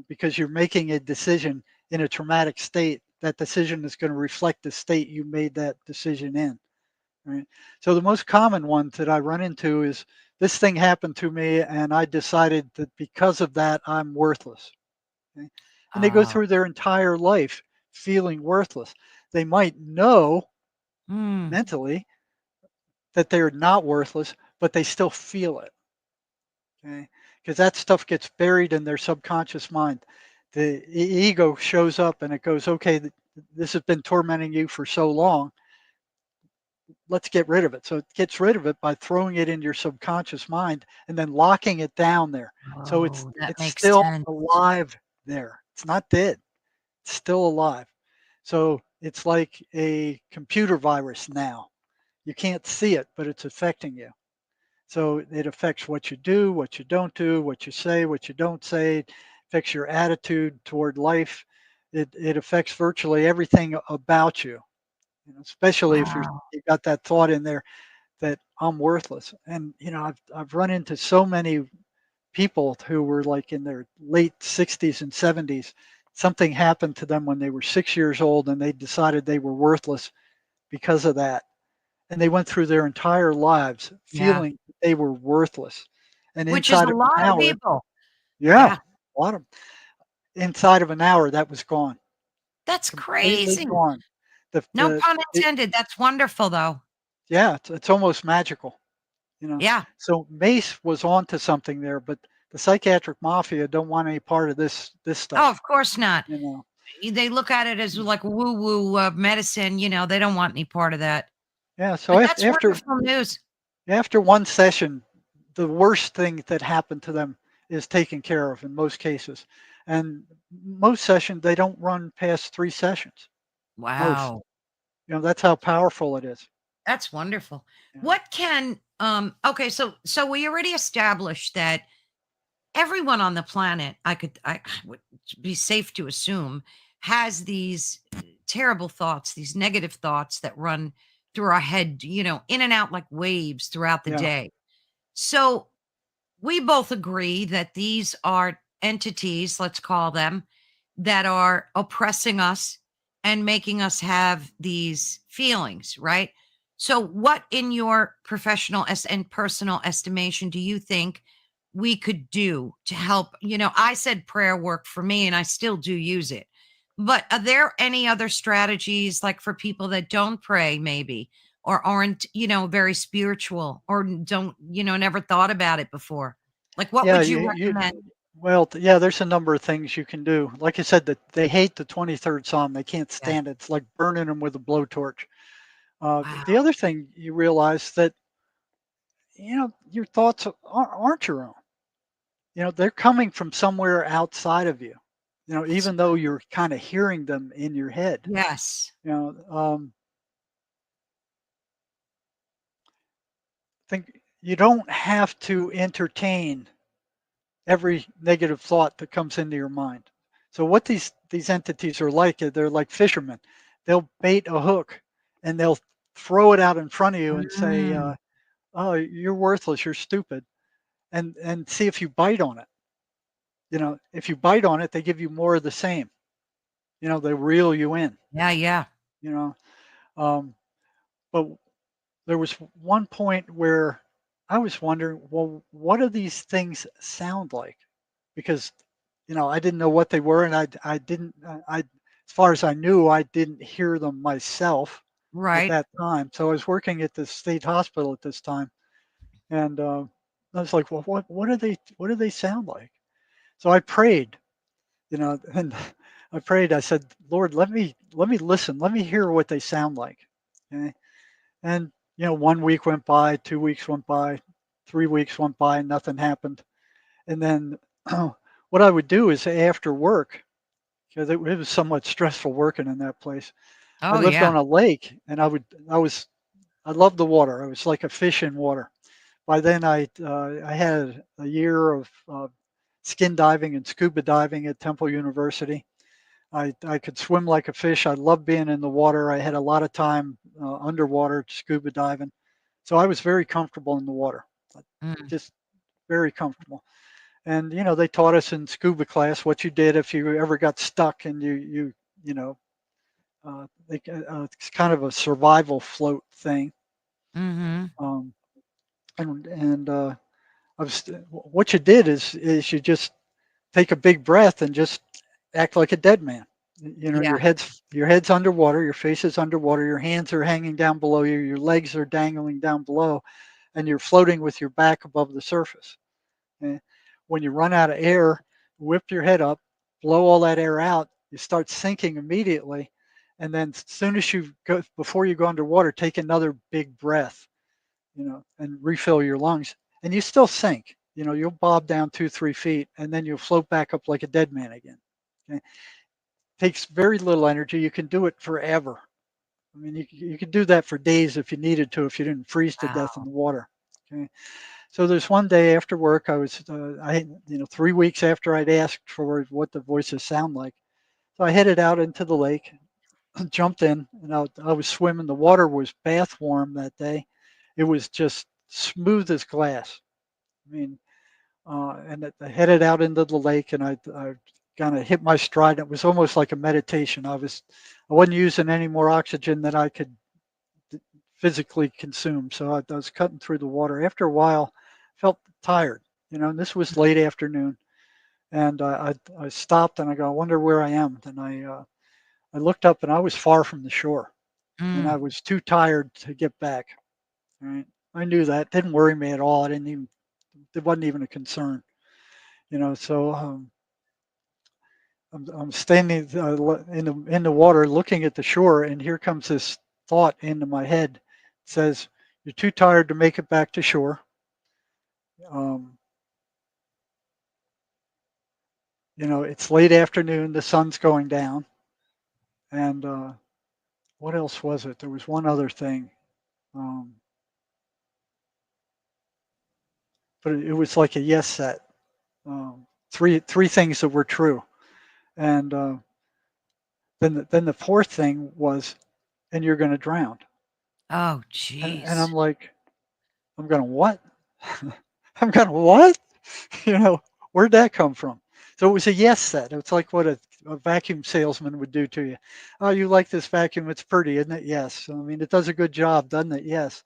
because you're making a decision in a traumatic state. That decision is going to reflect the state you made that decision in. Right. So the most common ones that I run into is this thing happened to me, and I decided that because of that, I'm worthless. Okay? And they go
Oh.
through their entire life feeling worthless. They might know
Mm.
mentally that they're not worthless, but they still feel it. Okay, because that stuff gets buried in their subconscious mind. The ego shows up and it goes, okay, this has been tormenting you for so long. Let's get rid of it. So it gets rid of it by throwing it in your subconscious mind and then locking it down there. So it's
Oh, that
it's
makes
still
sense.
alive there. It's not dead. It's still alive. So it's like a computer virus now. You can't see it, but it's affecting you. So it affects what you do, what you don't do, what you say, what you don't say. It affects your attitude toward life. It affects virtually everything about you. Especially if
Wow.
you've got that thought in there that I'm worthless. And I've run into so many people who were like in their late 60s and 70s. Something happened to them when they were 6 years old, and they decided they were worthless because of that, and they went through their entire lives
Yeah.
feeling they were worthless. And
Which is
inside
a
of an
lot of
hour,
people.
yeah,
Yeah.
a lot of inside of an hour, that was gone,
That's
completely
crazy.
gone. The
No
the
pun
it,
intended. That's wonderful though.
yeah, it's almost magical, you know.
Yeah.
So Mace was onto something there, but the psychiatric mafia don't want any part of this
Oh,
stuff,
of course not.
you know.
They look at it as like woo woo medicine. They don't want any part of that.
Yeah, so
But
after
that's wonderful news.
after one session, the worst thing that happened to them is taken care of in most cases. And most sessions, they don't run past 3 sessions. Most.
Wow.
That's how powerful it is.
That's wonderful.
Yeah.
What can okay, so we already established that everyone on the planet, I would be safe to assume, has these terrible thoughts, these negative thoughts that run through our head, in and out like waves throughout the
Yeah.
day. So we both agree that these are entities, let's call them, that are oppressing us and making us have these feelings, right? So, what in your and personal estimation do you think we could do to help? I said prayer work for me, and I still do use it. But are there any other strategies, like for people that don't pray, maybe, or aren't, very spiritual, or don't, never thought about it before? Like, what
Yeah.
would you recommend?
Well, yeah, there's a number of things you can do. Like I said, that they hate the 23rd Psalm. They can't
Yeah.
stand it. It's like burning them with a blowtorch. The
Wow.
other thing you realize that, your thoughts aren't your own. They're coming from somewhere outside of you,
That's
even though you're kind of hearing them in your head.
yes.
You know, um, think you don't have to entertain every negative thought that comes into your mind. So what these entities are like, they're like fishermen. They'll bait a hook and they'll throw it out in front of you and say,
Mm.
"Oh, you're worthless. You're stupid," and see if you bite on it. If you bite on it, they give you more of the same. They reel you in.
Yeah, yeah.
You know, um, but there was one point where I was wondering, well, what do these things sound like? Because I didn't know what they were, and I didn't I as far as I knew, I didn't hear them myself at
Right.
that time. So I was working at the state hospital at this time, and I was like, well, what do they sound like? So I prayed, and I prayed. I said, Lord, let me listen, let me hear what they sound like. Okay? And 1 week went by, 2 weeks went by, 3 weeks went by, nothing happened. And then what I would do is after work, because it was somewhat stressful working in that place. I
Oh,
lived
yeah.
on a lake, and I loved the water. I was like a fish in water. By then, I had a year of skin diving and scuba diving at Temple University. I could swim like a fish. I loved being in the water. I had a lot of time underwater scuba diving, so I was very comfortable in the water,
Mm.
just very comfortable. And they taught us in scuba class what you did if you ever got stuck and you know it's kind of a survival float thing.
Mhm.
Um, and what you did is you just take a big breath and just act like a dead man. Your
Yeah.
head's underwater, your face is underwater, your hands are hanging down below you, your legs are dangling down below, and you're floating with your back above the surface. And when you run out of air, whip your head up, blow all that air out, you start sinking immediately. And then as soon as before you go underwater, take another big breath, and refill your lungs. And you still sink. You'll bob down 2, 3 feet, and then you'll float back up like a dead man again. Okay? Takes very little energy. You can do it forever. I mean, you could do that for days if you needed to, if you didn't freeze to death in
Wow.
the water. Okay. So there's one day after work, I 3 weeks after I'd asked for what the voices sound like. So I headed out into the lake, jumped in, and I was swimming. The water was bath warm that day. It was just smooth as glass. I mean, I headed out into the lake, and I kind of hit my stride. It was almost like a meditation. I wasn't using any more oxygen than I could physically consume. So I was cutting through the water. After a while, I felt tired. And this was late afternoon, and I stopped and I go, I wonder where I am. And I looked up and I was far from the shore, and I
Mm.
was too tired to get back. Right? I knew that. Didn't worry me at all. I didn't even. It wasn't even a concern. So I'm standing in the water, looking at the shore, and here comes this thought into my head. It says, "You're too tired to make it back to shore. Um, it's late afternoon. The sun's going down." And what else was it? There was one other thing, um, but it was like a yes set. Three things that were true, and then the fourth thing was, "And you're going to drown."
Oh,
And I'm
jeez.
like, "I'm going to what? I'm going to what?" You know, where'd that come from? So it was a yes set. It's like what a vacuum salesman would do to you. Oh, you like this vacuum? It's pretty, isn't it? Yes. I mean, it does a good job, doesn't it? Yes.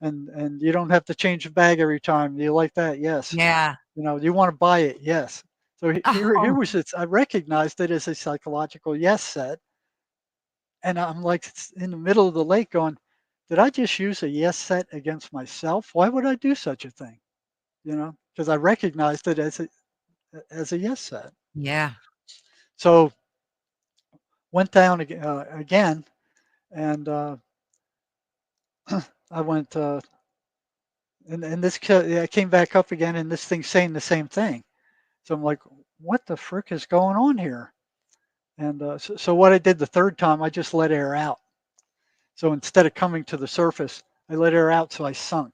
And you don't have to change the bag every time. Do you like that? Yes.
Yeah.
Do you want to buy it? Yes. So here
Oh,
was it. I recognized it as a psychological yes set, and I'm like in the middle of the lake going, did I just use a yes set against myself? Why would I do such a thing? Because I recognized it as a yes set.
yeah.
So went down again, and I went, and I came back up again, and this thing's saying the same thing. So I'm like, what the frick is going on here? And so what I did the third time, I just let air out. So instead of coming to the surface, I let air out, so I sunk.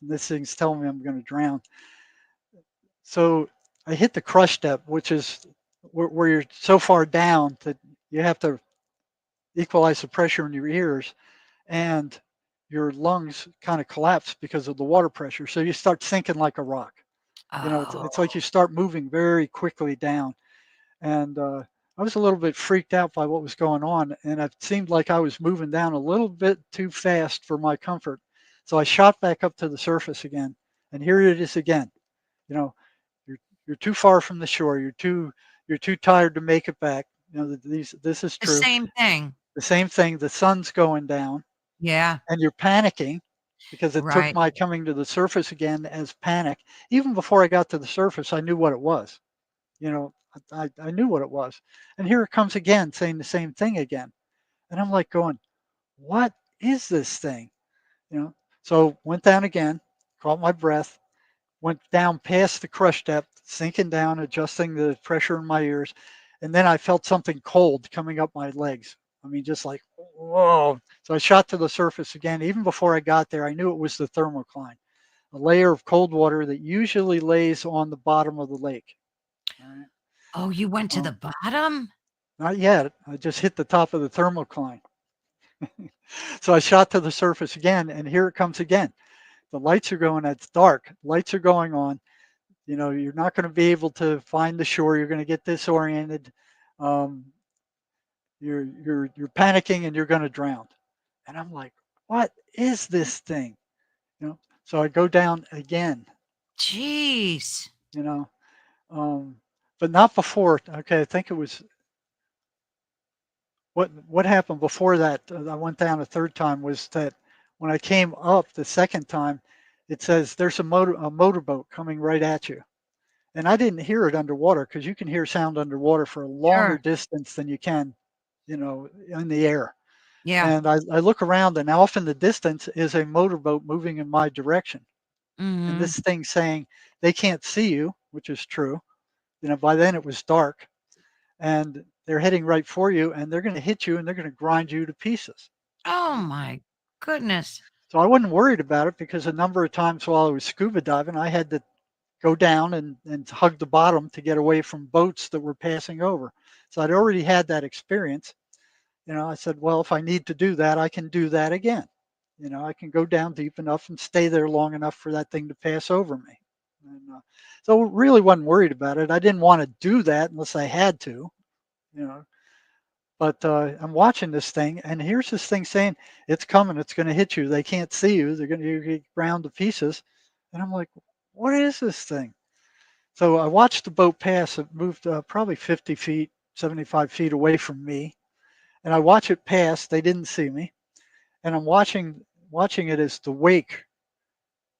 This thing's telling me I'm going to drown. So I hit the crush depth, which is where you're so far down that you have to equalize the pressure in your ears, and your lungs kind of collapse because of the water pressure. So you start sinking like a rock. It's like
Oh,
you start moving very quickly down. And I was a little bit freaked out by what was going on, and it seemed like I was moving down a little bit too fast for my comfort. So I shot back up to the surface again, and here it is again. You know, you're you're too far from the shore. You're too tired to make it back. This is
the
true.
same thing.
The same thing. The sun's going down,
Yeah,
and you're panicking because it took
right.
my coming to the surface again as panic. Even before I got to the surface, I knew what it was. You know, I knew what it was. And here it comes again, saying the same thing again. And I'm like going, what is this thing? You know, so went down again, caught my breath, went down past the crush depth, sinking down, adjusting the pressure in my ears. And then I felt something cold coming up my legs. I mean, just like, whoa. So I shot to the surface again. Even before I got there, I knew it was the thermocline, a layer of cold water that usually lays on the bottom of the lake. All right.
Oh, you went to the
Um,
bottom?
Not yet. I just hit the top of the thermocline. So I shot to the surface again, and here it comes again. The lights are going, it's dark. Lights are going on. You're not going to be able to find the shore. You're going to get disoriented. Um, you're panicking and you're going to drown. And I'm like, what is this thing? So I go down again,
Jeez.
you know, um, but not before. Okay, I think it was what happened before that. I went down a third time was that when I came up the second time, it says there's a motorboat coming right at you. And I didn't hear it underwater because you can hear sound underwater for a longer
Sure.
distance than you can, in the air.
Yeah.
And I look around, and off in the distance is a motorboat moving in my direction. And
Mhm.
this thing saying they can't see you, which is true. By then it was dark, and they're heading right for you, and they're going to hit you, and they're going to grind you to pieces.
Oh
Right?
my goodness.
So I wasn't worried about it because a number of times while I was scuba diving, I had to go down and hug the bottom to get away from boats that were passing over. So I'd already had that experience. I said, well, if I need to do that, I can do that again. I can go down deep enough and stay there long enough for that thing to pass over me. So really wasn't worried about it. I didn't want to do that unless I had to, you know. But I'm watching this thing, and here's this thing saying it's coming. It's going to hit you. They can't see you. They're going to get ground to pieces. And I'm like, what is this thing? So I watched the boat pass. It moved probably 50 feet, 75 feet away from me, and I watch it pass. They didn't see me, and I'm watching it as the wake.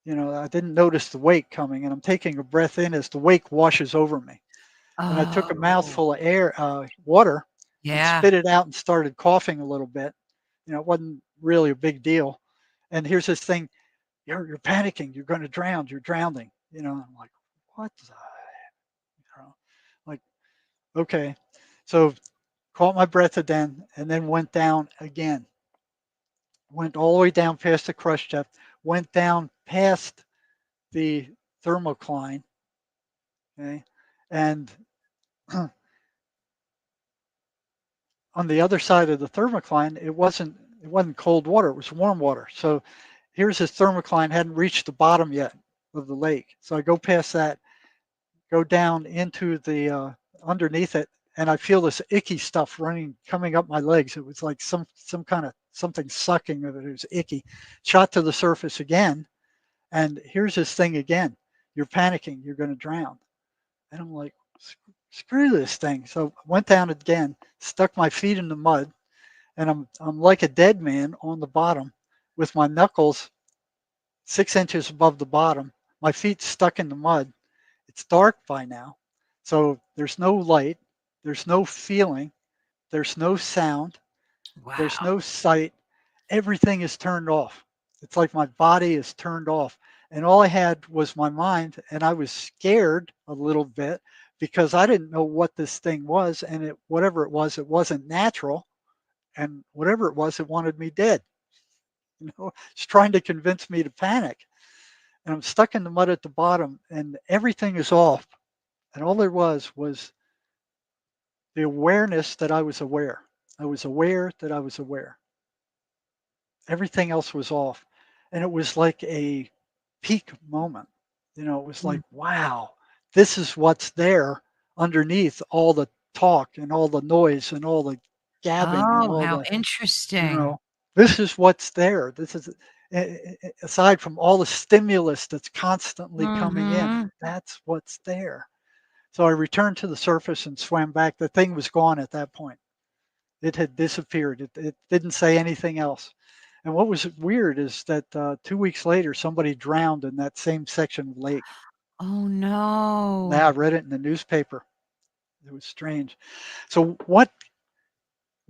I didn't notice the wake coming, and I'm taking a breath in as the wake washes over me. And I took a
Oh,
mouthful of water, and
yeah.
spit it out and started coughing a little bit. It wasn't really a big deal. And here's this thing: you're panicking. You're going to drown. You're drowning. I'm like, what? Like, okay. So caught my breath again, and then went down again. Went all the way down past the crush depth. Went down past the thermocline. Okay, and on the other side of the thermocline, it wasn't cold water, it was warm water. So here's this thermocline, hadn't reached the bottom yet of the lake. So I go past that, go down into the underneath it, and I feel this icky stuff coming up my legs. It was like some kind of something sucking of it. It was icky. Shot to the surface again, and here's this thing again. You're panicking. You're going to drown. And I'm like, screw this thing. So I went down again, stuck my feet in the mud, and I'm like a dead man on the bottom with my knuckles 6 inches above the bottom, my feet stuck in the mud. It's dark by now, so there's no light, there's no feeling, there's no sound, there's
Wow.
no sight. Everything is turned off. It's like my body is turned off. And all I had was my mind, and I was scared a little bit because I didn't know what this thing was. And whatever it was, it wasn't natural. And whatever it was, it wanted me dead. It's trying to convince me to panic. and I'm stuck in the mud at the bottom, and everything is off. And all there was the awareness that I was aware. I was aware that I was aware. Everything else was off. And it was like a peak moment. It was like,
Mm.
wow, this is what's there underneath all the talk and all the noise and all the gabbing and
Oh,
all
how
the, you
interesting.
know, this is what's there. This is aside from all the stimulus that's constantly coming in,
Mhm.
that's what's there. So I returned to the surface and swam back. The thing was gone at that point. It had disappeared. It didn't say anything else. And what was weird is that 2 weeks later, somebody drowned in that same section of lake.
Oh,
Now I
no.
read it in the newspaper. It was strange. So what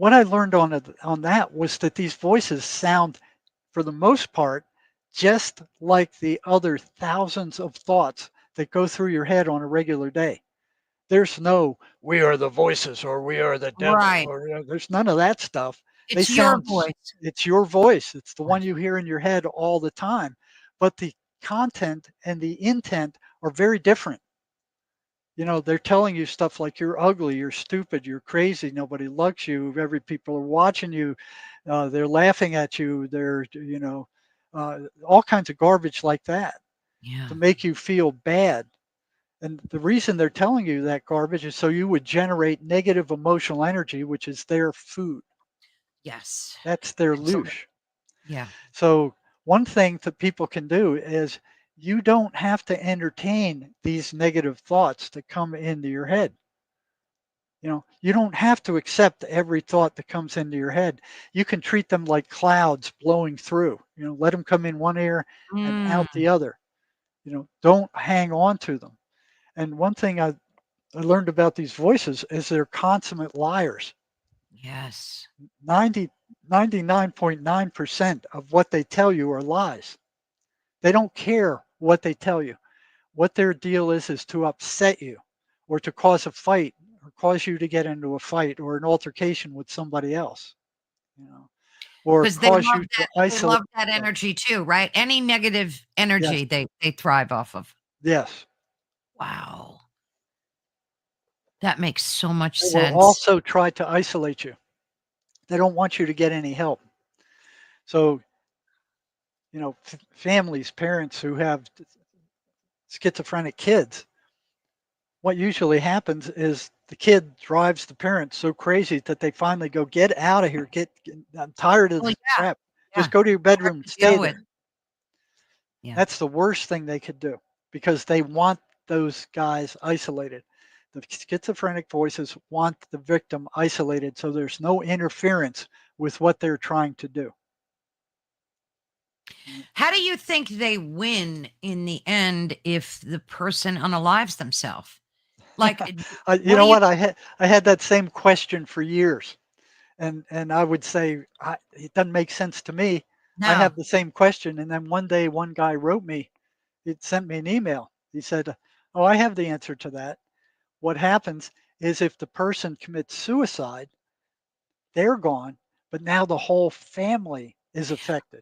I learned on that was that these voices sound, for the most part, just like the other thousands of thoughts that go through your head on a regular day. There's no "we are the voices" or "we are the devil"
Right.
or, there's none of that stuff. They
It's your
sound
voice.
it's your voice. It's the one
Right.
you hear in your head all the time, but the content and the intent are very different. They're telling you stuff like you're ugly, you're stupid, you're crazy, nobody loves you, every people are watching you, they're laughing at you, all kinds of garbage like that
Yeah.
to make you feel bad. And the reason they're telling you that garbage is so you would generate negative emotional energy, which is their food.
Yes.
That's their
Absolutely.
loosh.
Yeah.
So one thing that people can do is you don't have to entertain these negative thoughts that come into your head. You don't have to accept every thought that comes into your head. You can treat them like clouds blowing through. Let them come in one ear and out
Mm.
the other. Don't hang on to them. And one thing I learned about these voices is they're consummate liars.
Yes.
99.9% of what they tell you are lies. They don't care what they tell you. What their deal is to upset you or to cause a fight or cause you to get into a fight or an altercation with somebody else, you know, or
'Cause they
cause
love
you to
that they
isolate
love that
yourself.
energy too, right? Any negative
Yes,
energy, they thrive off of.
yes.
Wow. That makes so much
They will
sense.
also try to isolate you. They don't want you to get any help. So, families, parents who have schizophrenic kids, what usually happens is the kid drives the parents so crazy that they finally go, "Get out of here. I'm tired of
Well,
this
yeah,
crap.
yeah.
Just go to your
Hard
bedroom and
to
stay
deal with.
there."
Yeah.
That's the worst thing they could do because they want those guys isolated. The schizophrenic voices want the victim isolated so there's no interference with what they're trying to do. Mm.
How do you think they win in the end if the person unalives themselves? Like,
You
what do
know
you
what? I had that same question for years, and I would say it doesn't make sense to me. I
No.
have the same question, and then one day one guy wrote me. He sent me an email. He said, "Oh, I have the answer to that. What happens is if the person commits suicide, they're gone, but now the whole family is affected.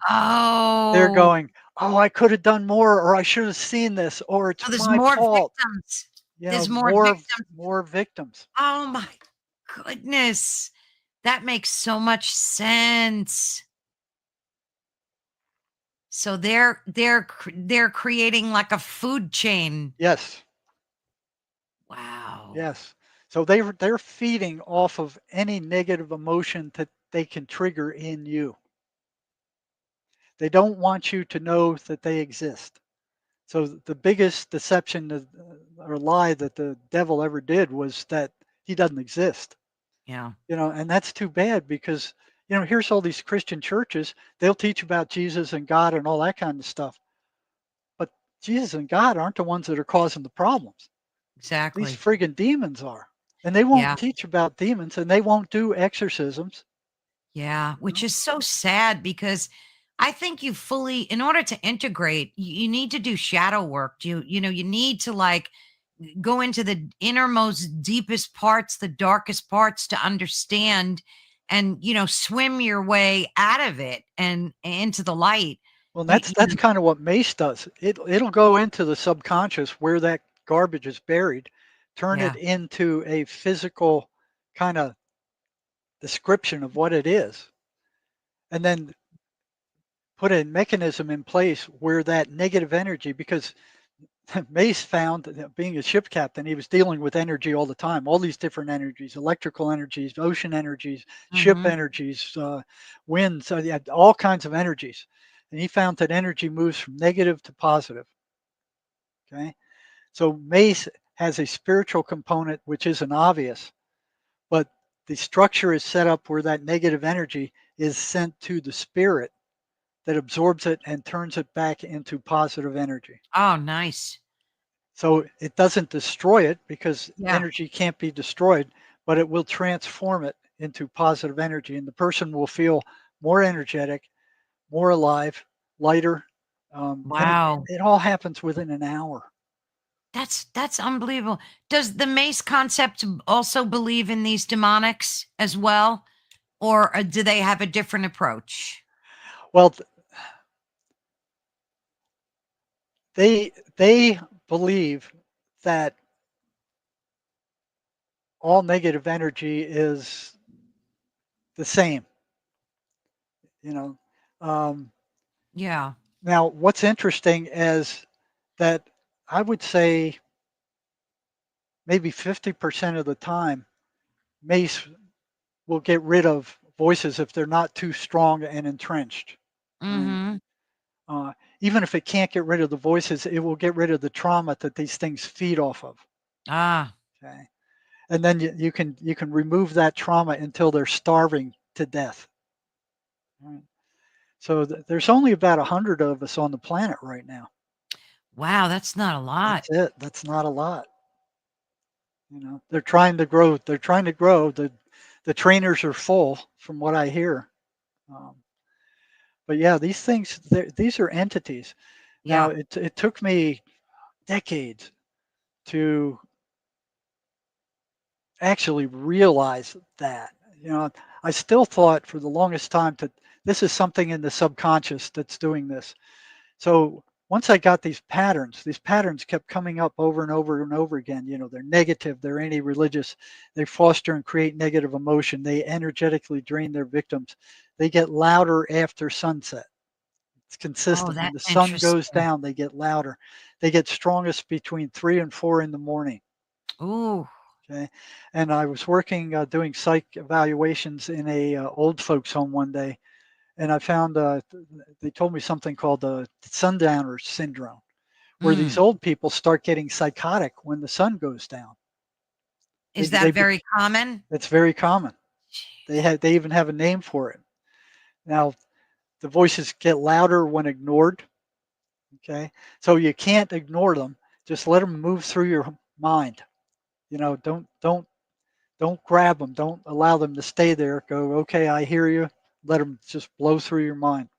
They're
Oh,
going, oh, I could have done more, or I should have seen this, or it's
so there's
my
more
fault."
victims.
You know,
There's more
more
victims.
more victims.
Oh my goodness. That makes so much sense. So they're creating like a food chain.
Yes,
Wow.
yes. So they're feeding off of any negative emotion that they can trigger in you. They don't want you to know that they exist. So the biggest deception or lie that the devil ever did was that he doesn't exist.
Yeah.
And that's too bad because here's all these Christian churches. They'll teach about Jesus and God and all that kind of stuff, but Jesus and God aren't the ones that are causing the problems. These
Exactly.
friggin' demons are, and they won't
Yeah.
teach about demons, and they won't do exorcisms.
Yeah,
You
which
know?
is so sad because I think you fully in order to integrate, you need to do shadow work. You need to like go into the innermost deepest parts, the darkest parts to understand and swim your way out of it and into the light.
Well,
You,
that's kind of what mace does. It'll go into the subconscious where that garbage is buried, turn it
yeah.
into a physical kind of description of what it is, and then put a mechanism in place where that negative energy, because Mace found that being a ship captain, he was dealing with energy all the time, all these different energies, electrical energies, ocean energies, ship
Mm-hmm.
energies, wind, so yeah, all kinds of energies. And he found that energy moves from negative to positive. Okay. So Mace has a spiritual component which isn't obvious, but the structure is set up where that negative energy is sent to the spirit that absorbs it and turns it back into positive energy.
Oh, nice.
So it doesn't destroy it because
Yeah.
energy can't be destroyed, but it will transform it into positive energy. And the person will feel more energetic, more alive, lighter. And
Wow.
it all happens within an hour.
That's unbelievable. Does the mace concept also believe in these demonics as well, or do they have a different approach?
Well, they believe that all negative energy is the same, you know. Um,
Yeah.
Now, what's interesting is that I would say maybe 50% of the time, Mace will get rid of voices if they're not too strong and entrenched. Right?
Mm-hmm.
Uh, Even if it can't get rid of the voices, it will get rid of the trauma that these things feed off of.
Ah,
Okay, and then you can remove that trauma until they're starving to death. Right? So there's only about 100 of us on the planet right now.
wow, that's not a lot.
That's it. That's not a lot. They're trying to grow. They're trying to grow. The trainers are full, from what I hear. Um, but yeah, these things, these are entities. Now,
Yeah.
it took me decades to actually realize that. You know, I still thought for the longest time that this is something in the subconscious that's doing this. So once I got these patterns kept coming up over and over and over again. They're negative, they're anti-religious, they foster and create negative emotion, they energetically drain their victims, they get louder after sunset. It's
Oh,
consistent. When
that's
the sun goes
interesting.
down, they get louder. They get strongest between 3 and 4 in the morning.
Ooh.
Okay. And I was working doing psych evaluations in a old folks home one day, and I found they told me something called the sundowner syndrome, where these
Mm.
old people start getting psychotic when the sun goes down. They
Is
they
that
be-
very common?
it's very common.
Jeez.
They even have a name for it. Now the voices get louder when ignored. Okay, so you can't ignore them. Just let them move through your mind. Don't grab them. Don't allow them to stay there. Go, okay, I hear you. Let them just blow through your mind,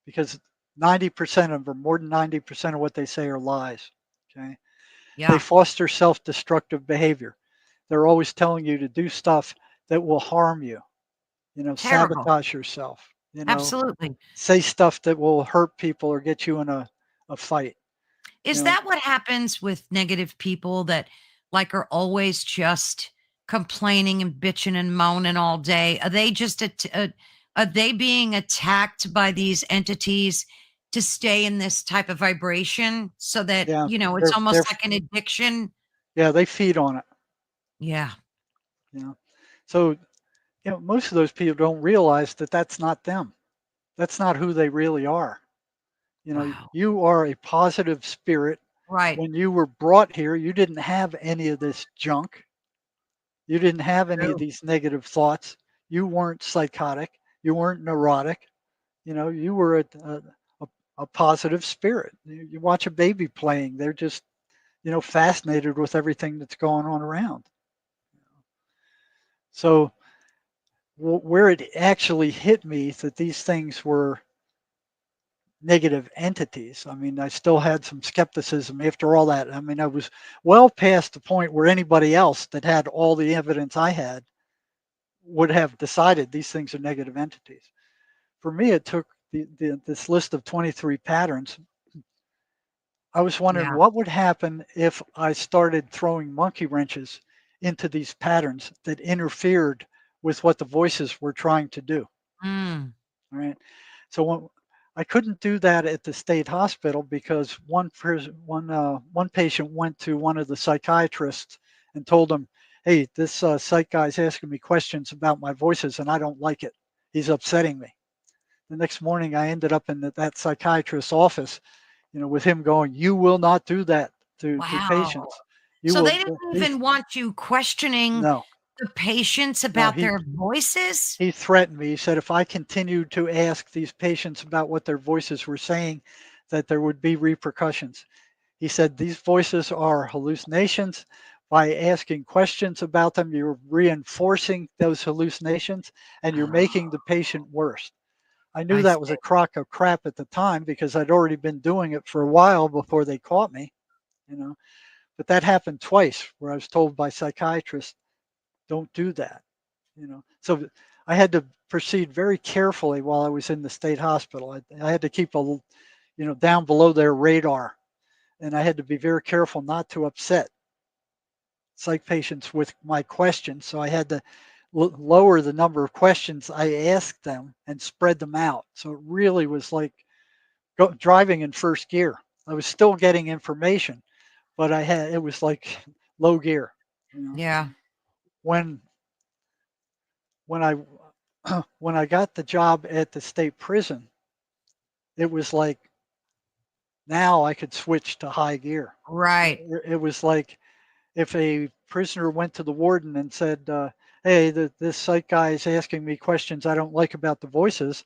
because 90% of them, more than 90% of what they say are lies. Okay. They
Yeah.
foster self destructive behavior. They're always telling you to do stuff that will harm you,
Terrible.
sabotage yourself,
Absolutely.
say stuff that will hurt people or get you in a fight. You
Is
know,
that what happens with negative people that like are always just complaining and bitching and moaning all day? Are they just are they being attacked by these entities to stay in this type of vibration so that,
yeah,
it's
they're
almost like an addiction?
yeah, they feed on it.
Yeah.
You know, so most of those people don't realize that that's not them. That's not who they really are.
Wow.
You are a positive spirit.
Right.
When you were brought here, you didn't have any of this junk. You didn't have any of
True.
these negative thoughts. You weren't psychotic. You weren't neurotic. You were a positive spirit. You watch a baby playing, they're just, fascinated with everything that's going on around. So, where it actually hit me that these things were negative entities. I mean, I still had some skepticism after all that. I mean, I was well past the point where anybody else that had all the evidence I had would have decided these things are negative entities. For me, it took this list of 23 patterns. I was wondering
Yeah.
what would happen if I started throwing monkey wrenches into these patterns that interfered with what the voices were trying to do.
Mm.
Right. So I couldn't do that at the state hospital because one patient went to one of the psychiatrists and told him, "Hey, this psych guy's asking me questions about my voices, and I don't like it. He's upsetting me." The next morning, I ended up in that psychiatrist's office, with him going, "You will not do that to
Wow.
patients. You
So they
will."
didn't
He's
even want you questioning
no,
the patients
no.
about their voices?
He threatened me. He said if I continued to ask these patients about what their voices were saying, that there would be repercussions. He said these voices are hallucinations. By asking questions about them, you're reinforcing those hallucinations and you're making
Oh,
the patient worse. I knew
I
that was
see.
a crock of crap at the time because I'd already been doing it for a while before they caught me, you know. But that happened twice where I was told by psychiatrists, don't do that. So I had to proceed very carefully while I was in the state hospital. I had to keep down below their radar, and I had to be very careful not to upset psych patients with my questions. So I had to lower the number of questions I asked them and spread them out. So it really was like driving in first gear. I was still getting information, but it was like low gear. You know,
Yeah.
when when I when I got the job at the state prison, it was like now I could switch to high gear.
Right.
It was like if a prisoner went to the warden and said, "Hey, this psych guy is asking me questions I don't like about the voices."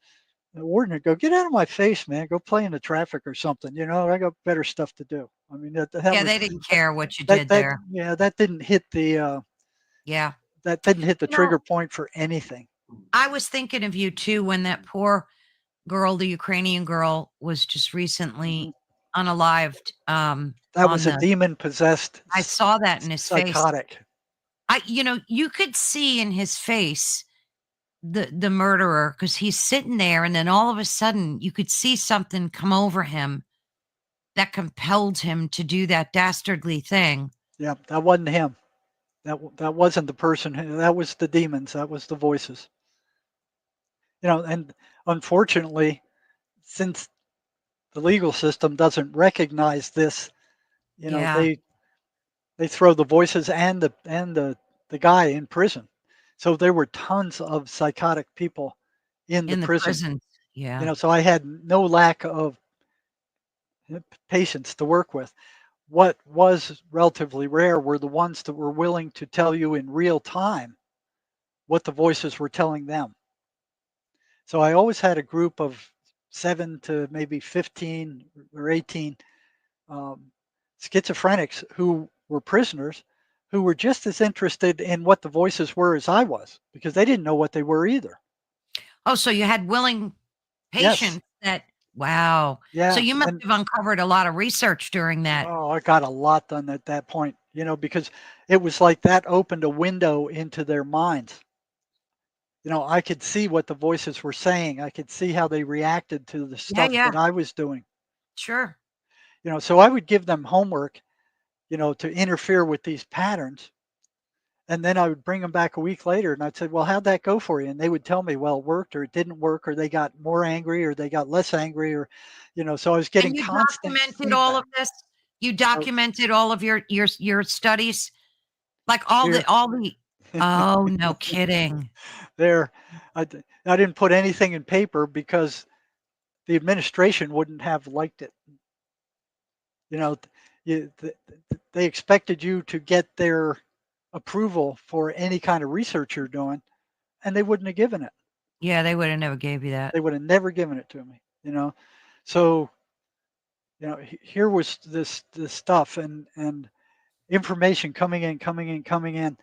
The warden would go, "Get out of my face, man! Go play in the traffic or something. I got better stuff to do." I mean, that
Yeah,
was
they didn't
that
care what you
that
did
that
there.
yeah, that didn't hit
Yeah.
the
You know,
trigger point for anything.
I was thinking of you too when that poor girl, the Ukrainian girl, was just
Mhm.
recently unalived,
That
on
was a
the
demon possessed
I saw that in his face.
psychotic.
You could see in his face the murderer because he's sitting there, and then all of a sudden you could see something come over him that compelled him to do that dastardly thing.
Yeah, that wasn't him. That wasn't the person. That was the demons. That was the voices. And unfortunately, since the legal system doesn't recognize this,
Yeah,
they throw the voices and the guy in prison. So there were tons of psychotic people in the
in the
prison.
prisons. Yeah.
So I had no lack of patients to work with. What was relatively rare were the ones that were willing to tell you in real time what the voices were telling them. So I always had a group of 7 to maybe 15 or 18 um, schizophrenics who were prisoners who were just as interested in what the voices were as I was because they didn't know what they were either.
Oh, so you had willing
Yes.
patients that wow. So
Yeah.
you must
And
have uncovered a lot of research during that.
oh, I got a lot done at that point, because it was like that opened a window into their minds. I could see what the voices were saying. I could see how they reacted to the
Yeah,
stuff
yeah,
that I was doing.
sure.
So I would give them homework, to interfere with these patterns. And then I would bring them back a week later and I'd say, well, how'd that go for you? And they would tell me, well, it worked or it didn't work, or they got more angry or they got less angry so I was getting
And you
constant
documented all
feedback.
of this? You
So
documented all of your studies? Like
here,
all the oh, no kidding.
there, I didn't put anything in paper because the administration wouldn't have liked it. You know, they expected you to get their approval for any kind of research you're doing, and they wouldn't have given it.
Yeah, they would have never gave you that.
They would have never given it to me. So, here was this stuff and information coming in, coming in, coming in.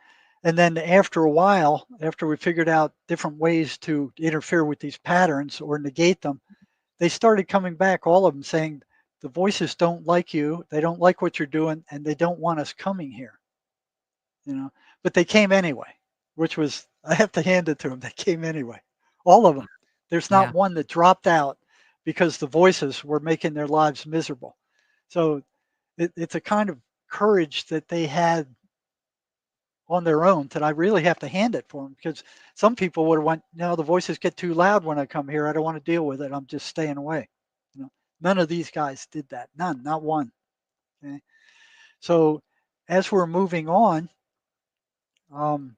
And then after a while, after we figured out different ways to interfere with these patterns or negate them, they started coming back, all of them saying, the voices don't like you, they don't like what you're doing, and they don't want us coming here. you know. But they came anyway, which was I have to hand it to them. They came anyway, all of them. There's not
Yeah.
one that dropped out because the voices were making their lives miserable. So it's a kind of courage that they had on their own that I really have to hand it for them, because some people would have went, no, the voices get too loud when I come here. I don't want to deal with it. I'm just staying away. You know, none of these guys did that. None, not one. Okay. So as we're moving on, um,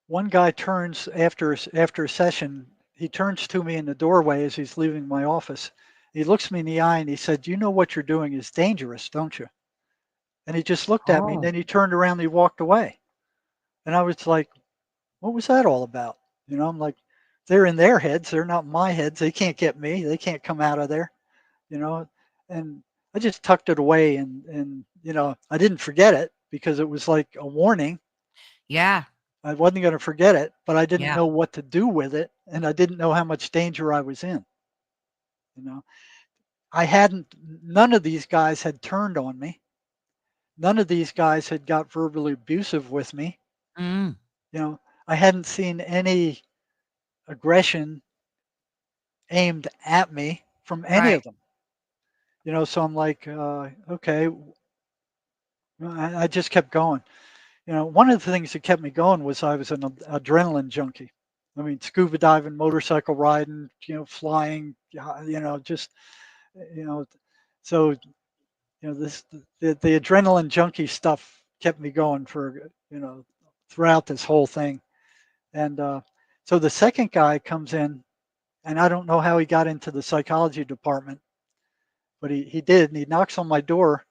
one guy turns after a session. He turns to me in the doorway as he's leaving my office. He looks me in the eye and he said, "You know what you're doing is dangerous, don't you?" And he just looked at me and
Oh,
then he turned around and he walked away. And I was like, what was that all about? I'm like, they're in their heads. They're not my heads. They can't get me. They can't come out of there, you know. And I just tucked it away, and I didn't forget it because it was like a warning.
yeah.
I wasn't going to forget it, but I didn't
Yeah.
know what to do with it, and I didn't know how much danger I was in. You know, I hadn't. None of these guys had turned on me. None of these guys had got verbally abusive with me.
Mm,
You know, I hadn't seen any aggression aimed at me from any
right.
of them. So I'm like, okay. I just kept going. One of the things that kept me going was I was an adrenaline junkie. I mean, scuba diving, motorcycle riding, flying, just, you know, so, this, the adrenaline junkie stuff kept me going for, throughout this whole thing. And so the second guy comes in, and I don't know how he got into the psychology department, but he did. And he knocks on my door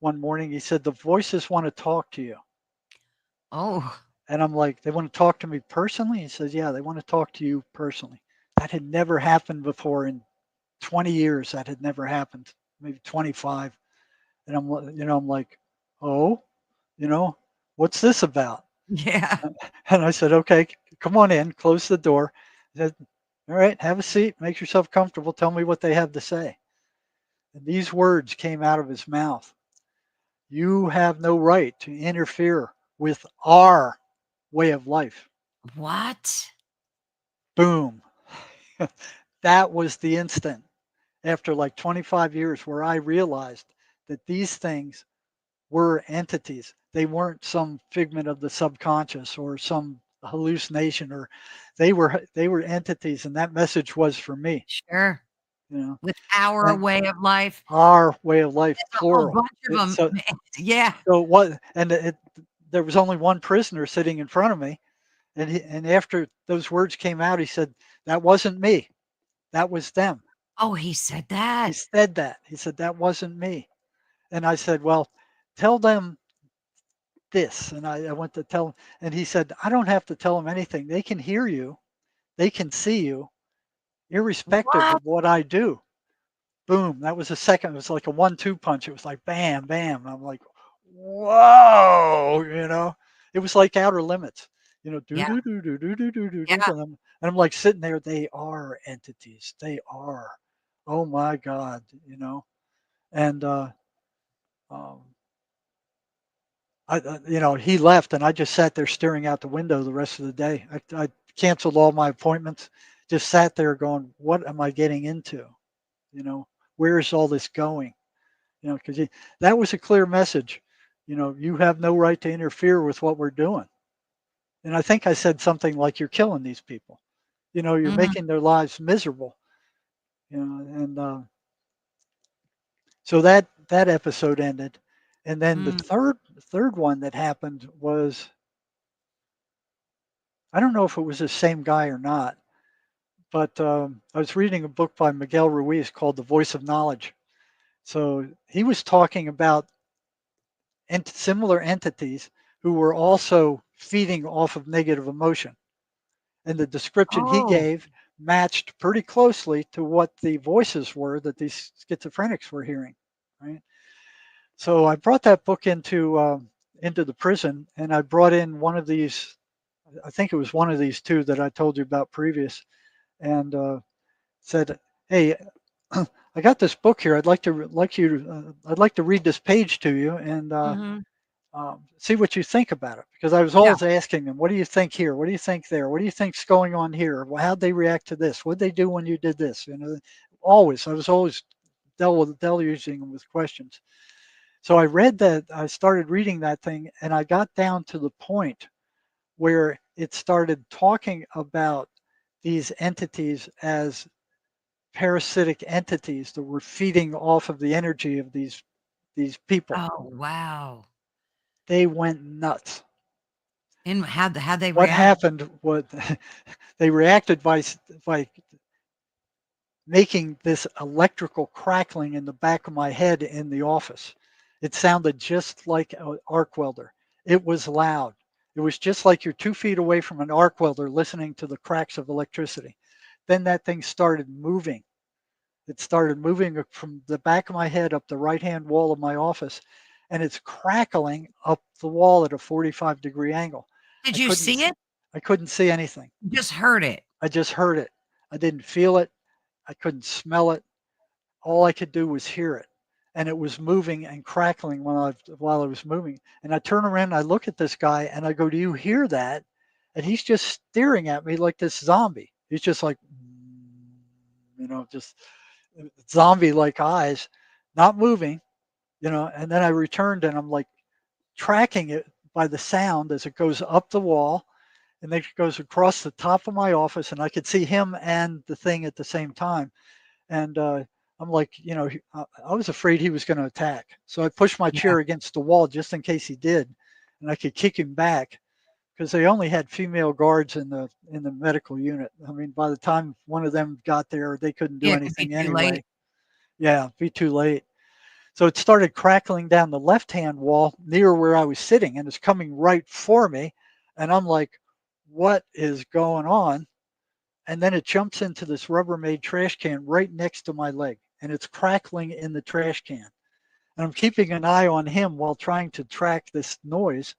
one morning. He said, "The voices want to talk to you."
Oh,
And I'm like, "They want to talk to me personally?" He says, "Yeah, they want to talk to you personally." That had never happened before in 20 years. That had never happened, maybe 25. And I'm like, "Oh, you know, what's this about?"
yeah.
And I said, "Okay, come on in, close the door." He said, "All right, have a seat, make yourself comfortable, tell me what they have to say." And these words came out of his mouth: "You have no right to interfere with our way of life."
What?
Boom. That was the instant after like 25 years where I realized that these things were entities. They weren't some figment of the subconscious or some hallucination, or they were entities, and that message was for me,
Sure.
you know.
With our
And
way of life,
our way of life,
a whole
plural.
bunch of
It,
them.
so
Yeah.
so what and it there was only one prisoner sitting in front of me, and after those words came out, he said, "That wasn't me. That was them."
Oh, he said
He
that.
said that. He said, "That wasn't me." And I said, "Well, tell them this." And I went to tell him, and he said, "I don't have to tell them anything. They can hear you. They can see you, irrespective
What?
of what I do." Boom. That was a second. It was like a 1-2 punch. It was like bam, bam. I'm like, whoa. It was like Outer Limits. Do
Yeah.
do do do do do do do do.
Yeah.
And I'm like sitting there. They are entities. They are. Oh my God. And um, he left, and I just sat there staring out the window the rest of the day. I canceled all my appointments. Just sat there going, "What am I getting into? Where is all this going?" Because that was a clear message. You have no right to interfere with what we're doing. And I think I said something like, "You're killing these people. You're
Mhm.
making their lives miserable." And so that episode ended. And then the
Mm.
third one that happened was, I don't know if it was the same guy or not, but I was reading a book by Miguel Ruiz called The Voice of Knowledge. So he was talking about similar entities who were also feeding off of negative emotion. And the description he
Oh.
gave matched pretty closely to what the voices were that these schizophrenics were hearing. Right. So I brought that book into the prison, and I brought in one of these. I think it was one of these two that I told you about previous, and said, "Hey, I got this book here. I'd like to read this page to you, and
Mhm.
See what you think about it. Because I was
Yeah.
always asking them, what do you think here? What do you think there? What do you think's going on here? Well, how'd they react to this? What'd they do when you did this? Always. I was always deluging them with questions. So I read that. I started reading that thing, and I got down to the point where it started talking about these entities as parasitic entities that were feeding off of the energy of these people.
Oh, wow.
They went nuts.
And how'd they
What
react?
happened was they reacted by making this electrical crackling in the back of my head in the office. It sounded just like an arc welder. It was loud. It was just like you're 2 feet away from an arc welder listening to the cracks of electricity. Then that thing started moving. It started moving from the back of my head up the right hand wall of my office, and it's crackling up the wall at a 45-degree angle.
Did
I
you
couldn't
see it?
I couldn't see anything.
You just heard it.
I just heard it. I didn't feel it. I couldn't smell it. All I could do was hear it. And it was moving and crackling while I was moving. And I turn around and I look at this guy and I go, "Do you hear that?" And he's just staring at me like this zombie. He's just like, just zombie like eyes, not moving, And then I returned and I'm like tracking it by the sound as it goes up the wall and then it goes across the top of my office. And I could see him and the thing at the same time. And I'm like, I was afraid he was going to attack. So I pushed my
Yeah.
chair against the wall just in case he did, and I could kick him back because they only had female guards in the medical unit. I mean, by the time one of them got there, they couldn't do
Yeah, it could be
anything
too late.
anyway. Yeah, be too late. So it started crackling down the left-hand wall near where I was sitting, and it's coming right for me. And I'm like, what is going on? And then it jumps into this Rubbermaid trash can right next to my leg, and it's crackling in the trash can. And I'm keeping an eye on him while trying to track this noise.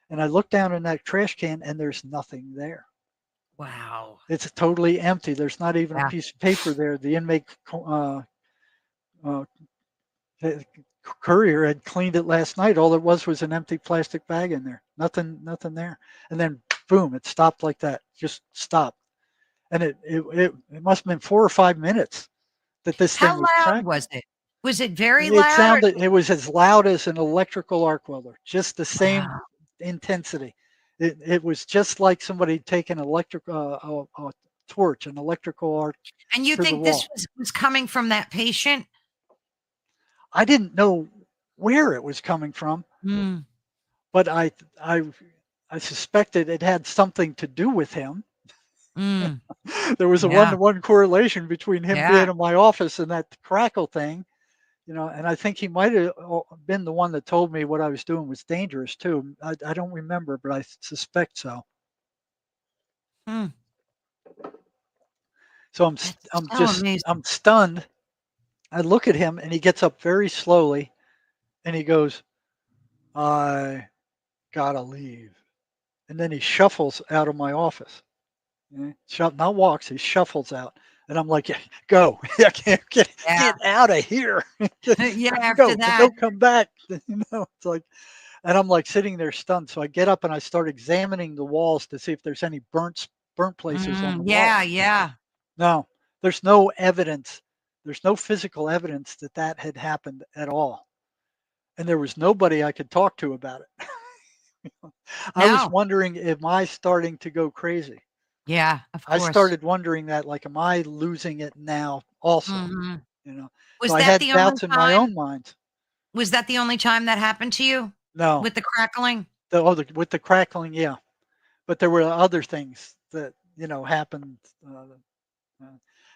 And I look down in that trash can, and there's nothing there.
Wow.
It's totally empty. There's not even a
Yeah.
piece of paper there. The inmate uh, courier had cleaned it last night. All it was an empty plastic bag in there. Nothing there. And then boom, it stopped like that. Just stopped. And it must have been 4 or 5 minutes that this
How
thing was
loud
crackling.
was it? Was it very
It
loud or
sounded it was as loud as an electrical arc welder, just the same
wow.
intensity. It was just like somebody taking a torch, an electrical arc
And you
to the
think this
wall.
was coming from that patient?
I didn't know where it was coming from,
Mm,
but I I suspected it had something to do with him.
mm,
There was a
yeah,
one-to-one correlation between him
yeah.
being in my office and that crackle thing. And I think he might have been the one that told me what I was doing was dangerous too. I don't remember, but I suspect so.
Mm,
So
that's so amazing.
I'm stunned. I look at him and he gets up very slowly and he goes, "I gotta leave." And then he shuffles out of my office. Not walks, he shuffles out. And I'm like, "Yeah, go. I can't
Yeah.
get out of here.
Yeah, after
Go, but
that.
don't come back." It's like, and I'm like sitting there stunned. So I get up and I start examining the walls to see if there's any burnt places on the
Yeah,
walls.
yeah.
No, there's no evidence. There's no physical evidence that that had happened at all. And there was nobody I could talk to about it. I was
No.
wondering, am I starting to go crazy?
Yeah, of
I
course.
started wondering that, like, am I losing it now also?
Mhm.
You know, so
Was
I
that
had
the only
doubts in my
time
own mind.
was that the only time that happened to you
No,
with the crackling?
with the crackling, yeah. But there were other things that happened. Uh,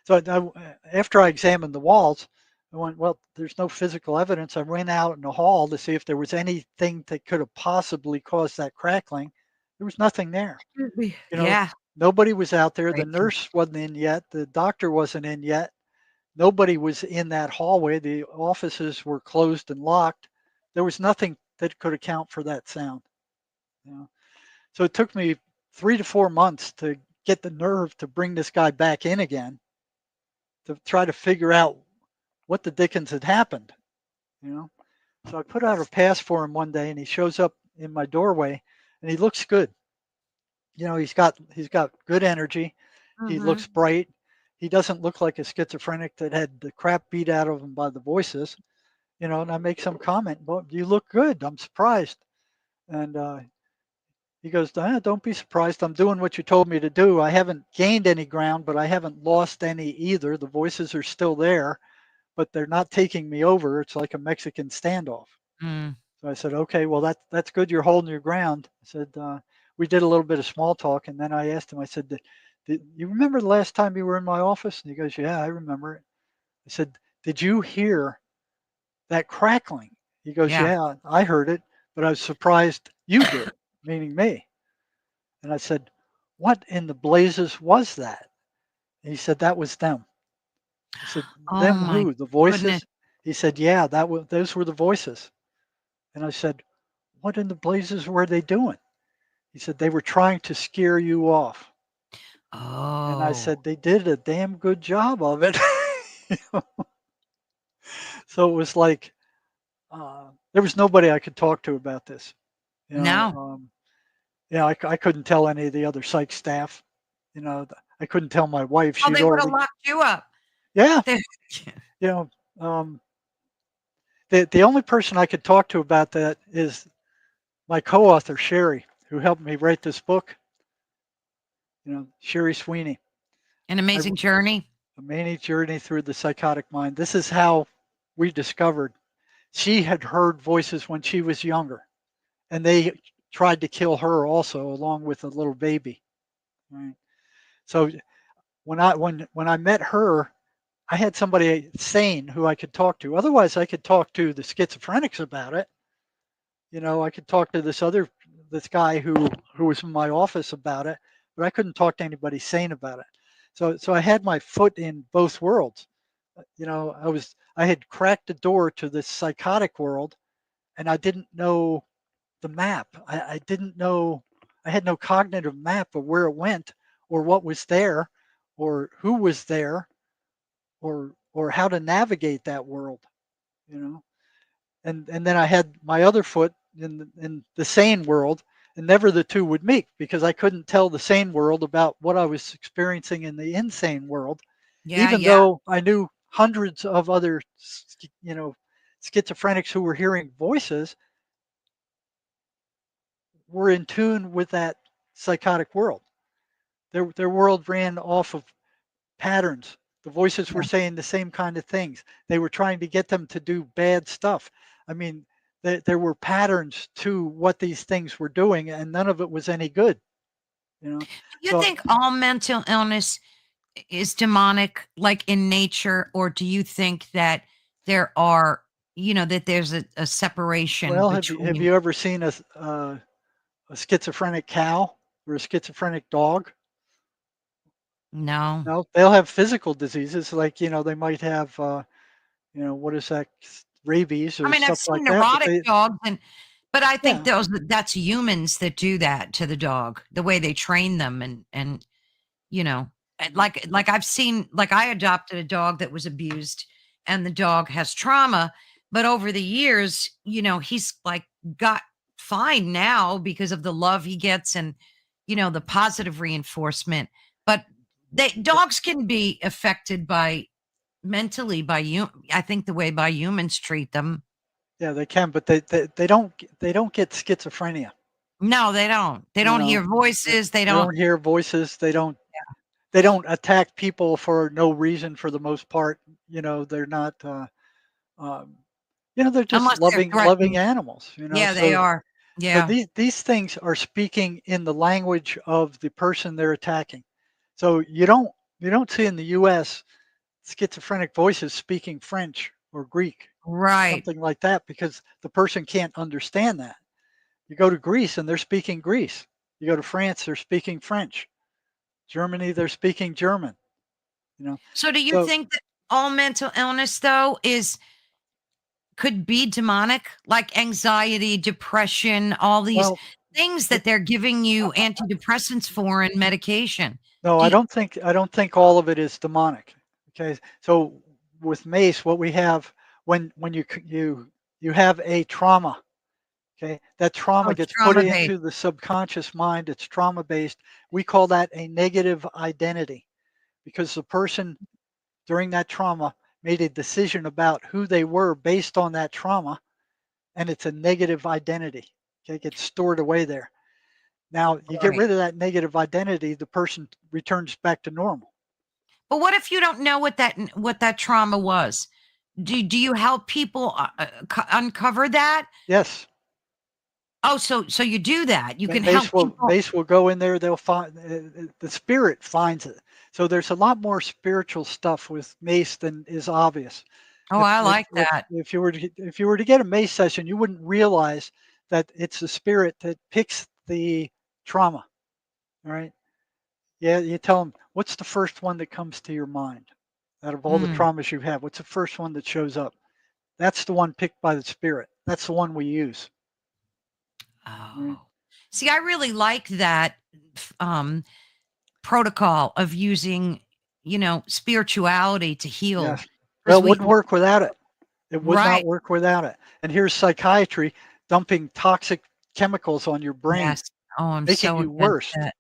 so after I examined the walls, I went, well, there's no physical evidence. I went out in the hall to see if there was anything that could have possibly caused that crackling. There was nothing there.
Mhm.
You know,
Yeah.
nobody was out there. The
Crazy.
nurse wasn't in yet. The doctor wasn't in yet. Nobody was in that hallway. The offices were closed and locked. There was nothing that could account for that sound. You know? So it took me 3 to 4 months to get the nerve to bring this guy back in again to try to figure out what the dickens had happened. You know, so I put out a pass for him one day, and he shows up in my doorway, and he looks good. You know, he's got good energy. He looks
Mhm.
bright. He doesn't look like a schizophrenic that had the crap beat out of him by the voices. You know, and I make some comment, well, you look good. I'm surprised. And he goes, don't be surprised. I'm doing what you told me to do. I haven't gained any ground, but I haven't lost any either. The voices are still there, but they're not taking me over. It's like a Mexican standoff.
Mm.
So I said, okay, well, that's good. You're holding your ground. I said, we did a little bit of small talk. And then I asked him, I said, did you remember the last time you were in my office? And he goes, yeah, I remember it. I said, did you hear that crackling? He goes,
Yeah.
yeah, I heard it, but I was surprised you did, meaning me. And I said, what in the blazes was that? And he said, that was them. I said,
Oh
them
my
who? The
goodness.
voices? He said, yeah, those were the voices. And I said, what in the blazes were they doing? He said, they were trying to scare you off. And I
Oh.
said, they did a damn good job of it. You know? So it was like, there was nobody I could talk to about this. You know,
No.
yeah, I couldn't tell any of the other psych staff. You know, I couldn't tell my wife.
Oh,
She'd
they would have
already,
locked you up.
yeah,
They
you know, um, the only person I could talk to about that is my co-author Sherry, who helped me write this book. You know, Sherry Sweeney.
An
I
amazing journey.
A many journey through the psychotic mind. This is how we discovered she had heard voices when she was younger, and they tried to kill her also, along with a little baby. Right. So when I met her, I had somebody sane who I could talk to. Otherwise, I could talk to the schizophrenics about it. You know, I could talk to this guy who was in my office about it, but I couldn't talk to anybody sane about it. So I had my foot in both worlds. You know, I had cracked the door to this psychotic world, and I didn't know the map. I didn't know. I had no cognitive map of where it went, or what was there, or who was there, or how to navigate that world. You know, and then I had my other foot in the sane world, and never the two would meet because I couldn't tell the sane world about what I was experiencing in the insane world,
Yeah,
even
yeah.
though I knew hundreds of other schizophrenics who were hearing voices were in tune with that psychotic world. Their world ran off of patterns. The voices were
Yeah.
saying the same kind of things. They were trying to get them to do bad stuff. I mean, there were patterns to what these things were doing, and none of it was any good. You know,
Do you
so
think all mental illness is demonic, like in nature, or do you think that there are, that there's a separation
well, have
between?
you ever seen a schizophrenic cow or a schizophrenic dog?
No.
No, they'll have physical diseases like they might have what is that, rabies
I
or
mean, I've
stuff like
seen
that. But
neurotic dogs, but I think
yeah,
that's humans that do that to the dog, the way they train them, and you know, like I've seen, like I adopted a dog that was abused, and the dog has trauma, but over the years, he's like got fine now because of the love he gets, and the positive reinforcement. But dogs can be affected by mentally by you. I think the way by humans treat them.
yeah, they can, but they don't get schizophrenia.
No, they don't. They
You
don't
know,
hear voices. They
they
don't.
don't hear voices. They don't attack people for no reason for the most part. They're not. Um, they're just
Unless they're
loving
threatening.
animals.
Yeah, they
So
are.
so
Yeah.
these things are speaking in the language of the person they're attacking. So you don't see in the U.S. schizophrenic voices speaking French or Greek,
Right.
something like that, because the person can't understand that. You go to Greece and they're speaking Greece. You go to France, they're speaking French. Germany, they're speaking German. You know,
So do you
so
think that all mental illness though is could be demonic, like anxiety, depression, all these
well,
things
it,
that they're giving you antidepressants for and medication?
no,
Do
I
you,
don't think I don't think all of it is demonic. Okay, so with MACE, what we have when you have a trauma. Okay, that trauma
Oh, it's
gets put
trauma based.
into the subconscious mind. It's trauma based. We call that a negative identity because the person during that trauma made a decision about who they were based on that trauma, and it's a negative identity. Okay, it gets stored away there. Now you get
Right.
rid of that negative identity, the person returns back to normal.
But what if you don't know what that trauma was? Do you help people uncover that?
Yes,
Oh, so you do that. You can
Mace
help
will
people.
go in there. They'll find the spirit finds it. So there's a lot more spiritual stuff with Mace than is obvious.
Oh, I like that.
If you were to if you were to get a Mace session, you wouldn't realize that it's the spirit that picks the trauma. All right. Yeah, you tell them what's the first one that comes to your mind out of all the
Mm.
traumas you have. What's the first one that shows up? That's the one picked by the spirit. That's the one we use. Right?
Oh. See, I really like that um, protocol of using, spirituality to heal
Yes. Well,
because
it wouldn't work without it. It would not
right.
work without it. And here's psychiatry dumping toxic chemicals on your brain,
Yes. Oh, I'm
making
so
you
against
worse.
that.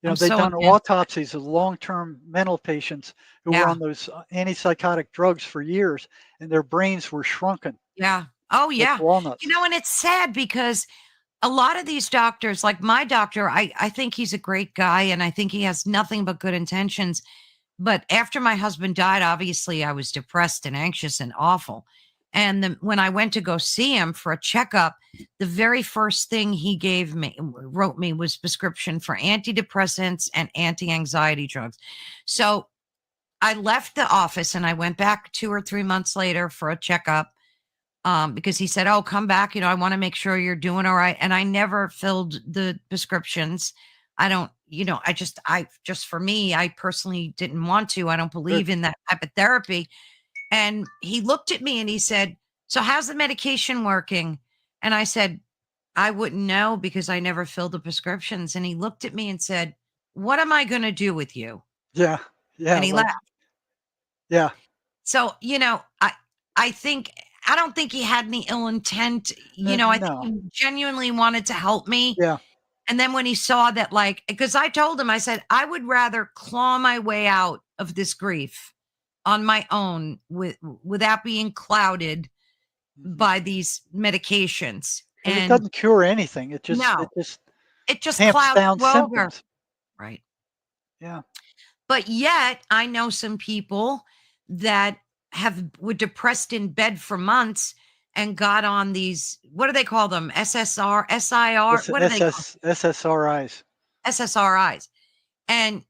You know,
I'm
they've
so
done
against that.
autopsies of long-term mental patients who were
Yeah.
on those antipsychotic drugs for years, and their brains were shrunken
Yeah. Oh,
like
yeah.
walnuts.
And it's sad because a lot of these doctors, like my doctor, I think he's a great guy and I think he has nothing but good intentions. But after my husband died, obviously I was depressed and anxious and awful. And when I went to go see him for a checkup, the very first thing he wrote me was prescription for antidepressants and anti-anxiety drugs. So I left the office and I went back 2 or 3 months later for a checkup because he said, "Oh, come back. I want to make sure you're doing all right." And I never filled the prescriptions. I don't, just for me, I personally didn't want to. I don't
Sure.
believe in that type of therapy. And he looked at me and he said, "So how's the medication working?" And I said, "I wouldn't know because I never filled the prescriptions." And he looked at me and said, "What am I going to do with you?"
Yeah, yeah,
And he
like
laughed.
yeah,
So, I think I don't think he had any ill intent. I think
no,
he genuinely wanted to help me.
yeah,
And then when he saw that, like, because I told him, I said, I would rather claw my way out of this grief on my own without being clouded
mhm.
by these medications.
Because it
And
doesn't cure anything.
no,
It just
it just
tamps
clouds
down
you over.
symptoms.
Right.
Yeah,
But yet, I know some people that were depressed in bed for months and got on these, what do they call them? SSR, SIR,
it's
what do they call
SSRIs.
SSRIs? And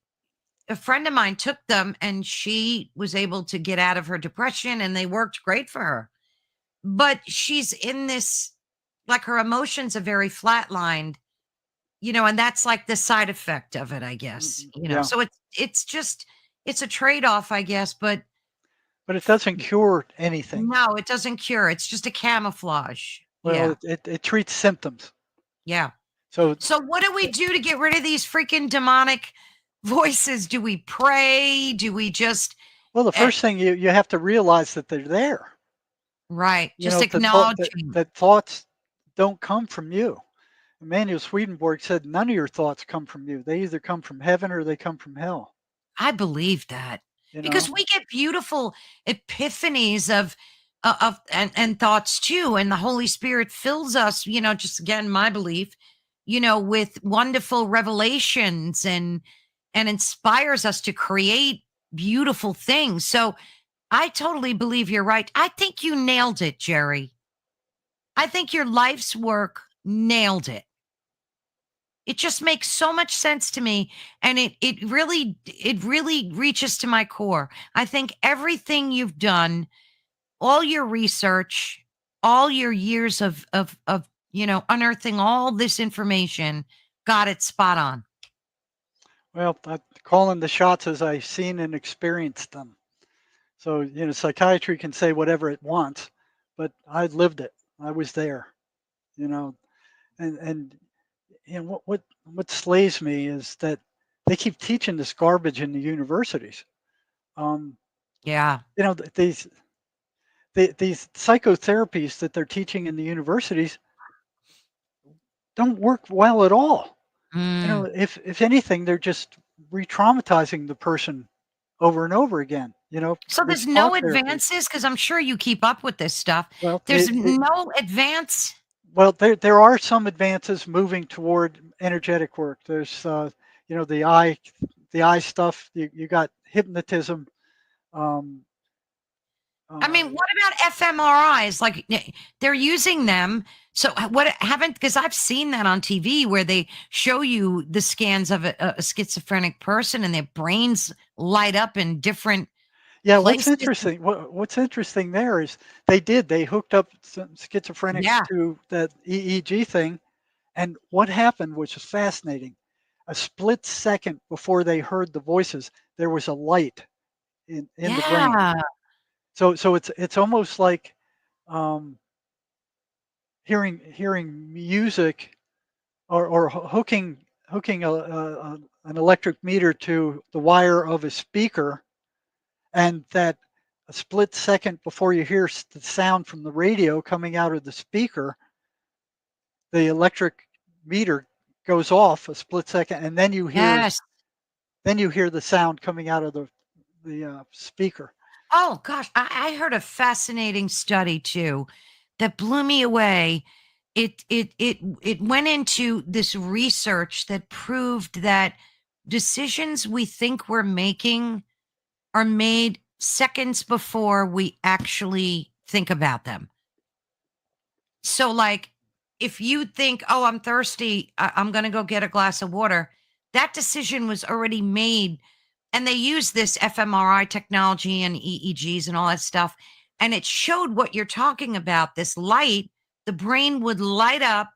a friend of mine took them and she was able to get out of her depression and they worked great for her. But she's in this, like her emotions are very flatlined, and that's like the side effect of it, I guess,
Yeah,
So it's a trade-off, I guess, but
but it doesn't cure anything.
no, it doesn't cure. It's just a camouflage.
Well,
Yeah.
it treats symptoms.
Yeah.
So,
So what do we do to get rid of these freaking demonic voices? Do we pray? Do we just
well, the
eh,
first thing you have to realize that they're there.
right,
You
just
know,
acknowledging.
that thoughts don't come from you. Emmanuel Swedenborg said none of your thoughts come from you. They either come from heaven or they come from hell.
I believe that
You
because
know,
we get beautiful epiphanies of and thoughts too, and the Holy Spirit fills us. Just again, my belief, with wonderful revelations and inspires us to create beautiful things. So I totally believe you're right. I think you nailed it, Jerry. I think your life's work nailed it. It just makes so much sense to me and it really reaches to my core. I think everything you've done, all your research, all your years of unearthing all this information got it spot on.
well, I calling the shots as I've seen and experienced them. So, psychiatry can say whatever it wants, but I lived it. I was there, you know, and what slays me is that they keep teaching this garbage in the universities. Um,
Yeah.
these these psychotherapies that they're teaching in the universities, don't work well at all.
Mm.
If anything, they're just re-traumatizing the person over and over again.
So
This
there's
thought
no
therapy.
advances because I'm sure you keep up with this stuff.
Well,
There's no advance.
there are some advances moving toward energetic work. There's the eye stuff. You got hypnotism. Um,
I
uh,
mean, what about fMRIs? Like they're using them. So what haven't, because I've seen that on TV where they show you the scans of a schizophrenic person and their brains light up in different
yeah, what's
places.
interesting? What's interesting there is they hooked up some schizophrenics
Yeah.
to that EEG thing, and what happened, which was fascinating. A split second before they heard the voices, there was a light in the brain.
Yeah.
So it's almost like um, hearing music or hooking an electric meter to the wire of a speaker, and that a split second before you hear the sound from the radio coming out of the speaker, the electric meter goes off a split second, and
Yes.
then you hear the sound coming out of the speaker.
Oh gosh, I heard a fascinating study too that blew me away. It went into this research that proved that decisions we think we're making are made seconds before we actually think about them. So, like, if you think, "Oh, I'm thirsty, I'm going to go get a glass of water," that decision was already made. And they use this fMRI technology and EEGs and all that stuff. And it showed what you're talking about, this light, the brain would light up,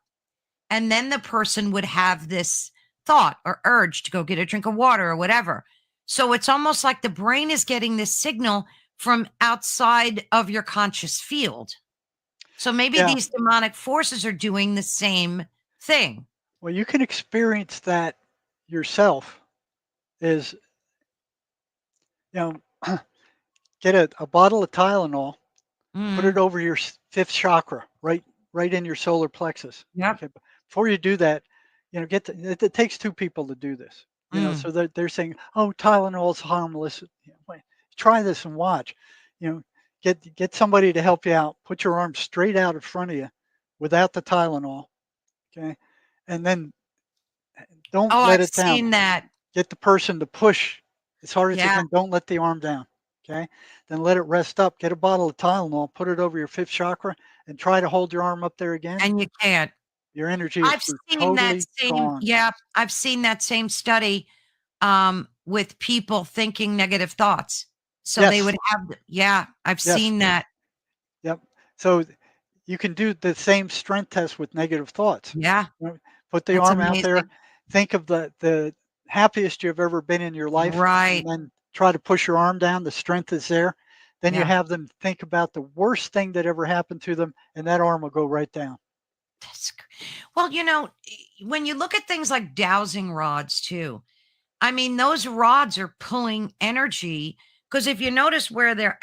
and then the person would have this thought or urge to go get a drink of water or whatever. So it's almost like the brain is getting this signal from outside of your conscious field. So maybe
Yeah.
these demonic forces are doing the same thing.
Well, you can experience that yourself. Is you know, get a bottle of Tylenol, put it
Mm,
over your fifth chakra, right in your solar plexus.
yep.
Okay, but before you do that, it takes two people to do this.
Mm.
So they're saying, "Oh, Tylenol's harmless." Wait, try this and watch. You know, get somebody to help you out. Put your arm straight out in front of you, without the Tylenol. Okay, and then don't
Oh,
let
I've
it down.
seen that.
Get the person to push as hard as they
Yeah.
can. Don't let the arm down. Okay. Then let it rest up. Get a bottle of Tylenol, put it over your fifth chakra, and try to hold your arm up there again.
And you can't.
Your energy is
I've seen that
totally
same
gone.
yeah, I've seen that same study, with people thinking negative thoughts. So they
Yes.
would have yeah, I've
Yes.
seen that.
Yep. So you can do the same strength test with negative thoughts.
Yeah,
You know, put the
that's
arm out there.
amazing.
Think of the happiest you've ever been in your life, and
Right.
then try to push your arm down. The strength is there. Then you
Yeah.
have them think about the worst thing that ever happened to them, and that arm will go right down.
That's well, when you look at things like dowsing rods too, I mean, those rods are pulling energy because if you notice where they're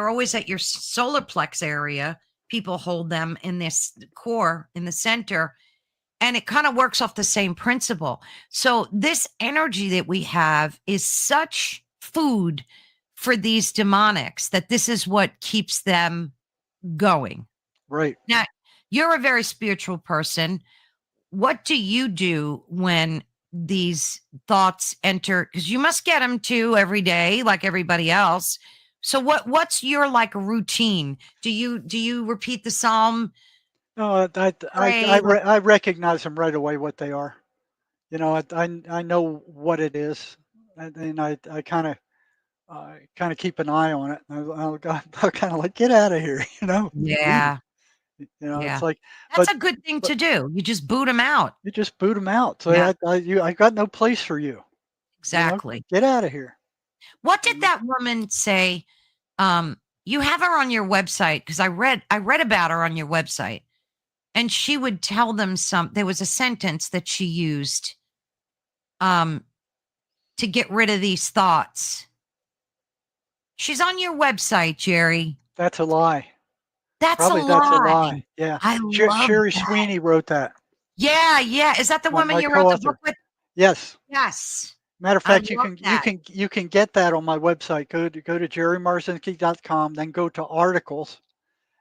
always at your solar plex area. People hold them in this core in the center, and it kind of works off the same principle. So, this energy that we have is such food for these demonics that this is what keeps them going.
Right.
Now, you're a very spiritual person. What do you do when these thoughts enter? Because you must get them too every day, like everybody else. So what's your like routine? Do you repeat the psalm,
No,
pray? Like,
I recognize them right away what they are. I know what it is, and I kind of keep an eye on it. And I'll kind of like, get out of here, leave.
yeah,
It's
yeah.
like,
That's
but
a good thing
but
to do. You just boot them out.
you just boot them out. So
Yeah,
I got no place for you.
exactly.
Get out of here.
What
You
did
know?
that woman say? You have her on your website because I read about her on your website. And she would tell them there was a sentence that she used um to get rid of these thoughts. She's on your website, Jerry.
That's a lie.
That's a
Probably that's a
lie.
lie. Yeah.
I love
Sherry
that.
Sweeney wrote that.
Yeah, yeah. Is that the woman
my
you wrote the book
co-author.
with?
Yes.
Yes.
Matter of
I
fact,
love that.
you can get that on my website. Go to jerrymarzinsky.com, then go to articles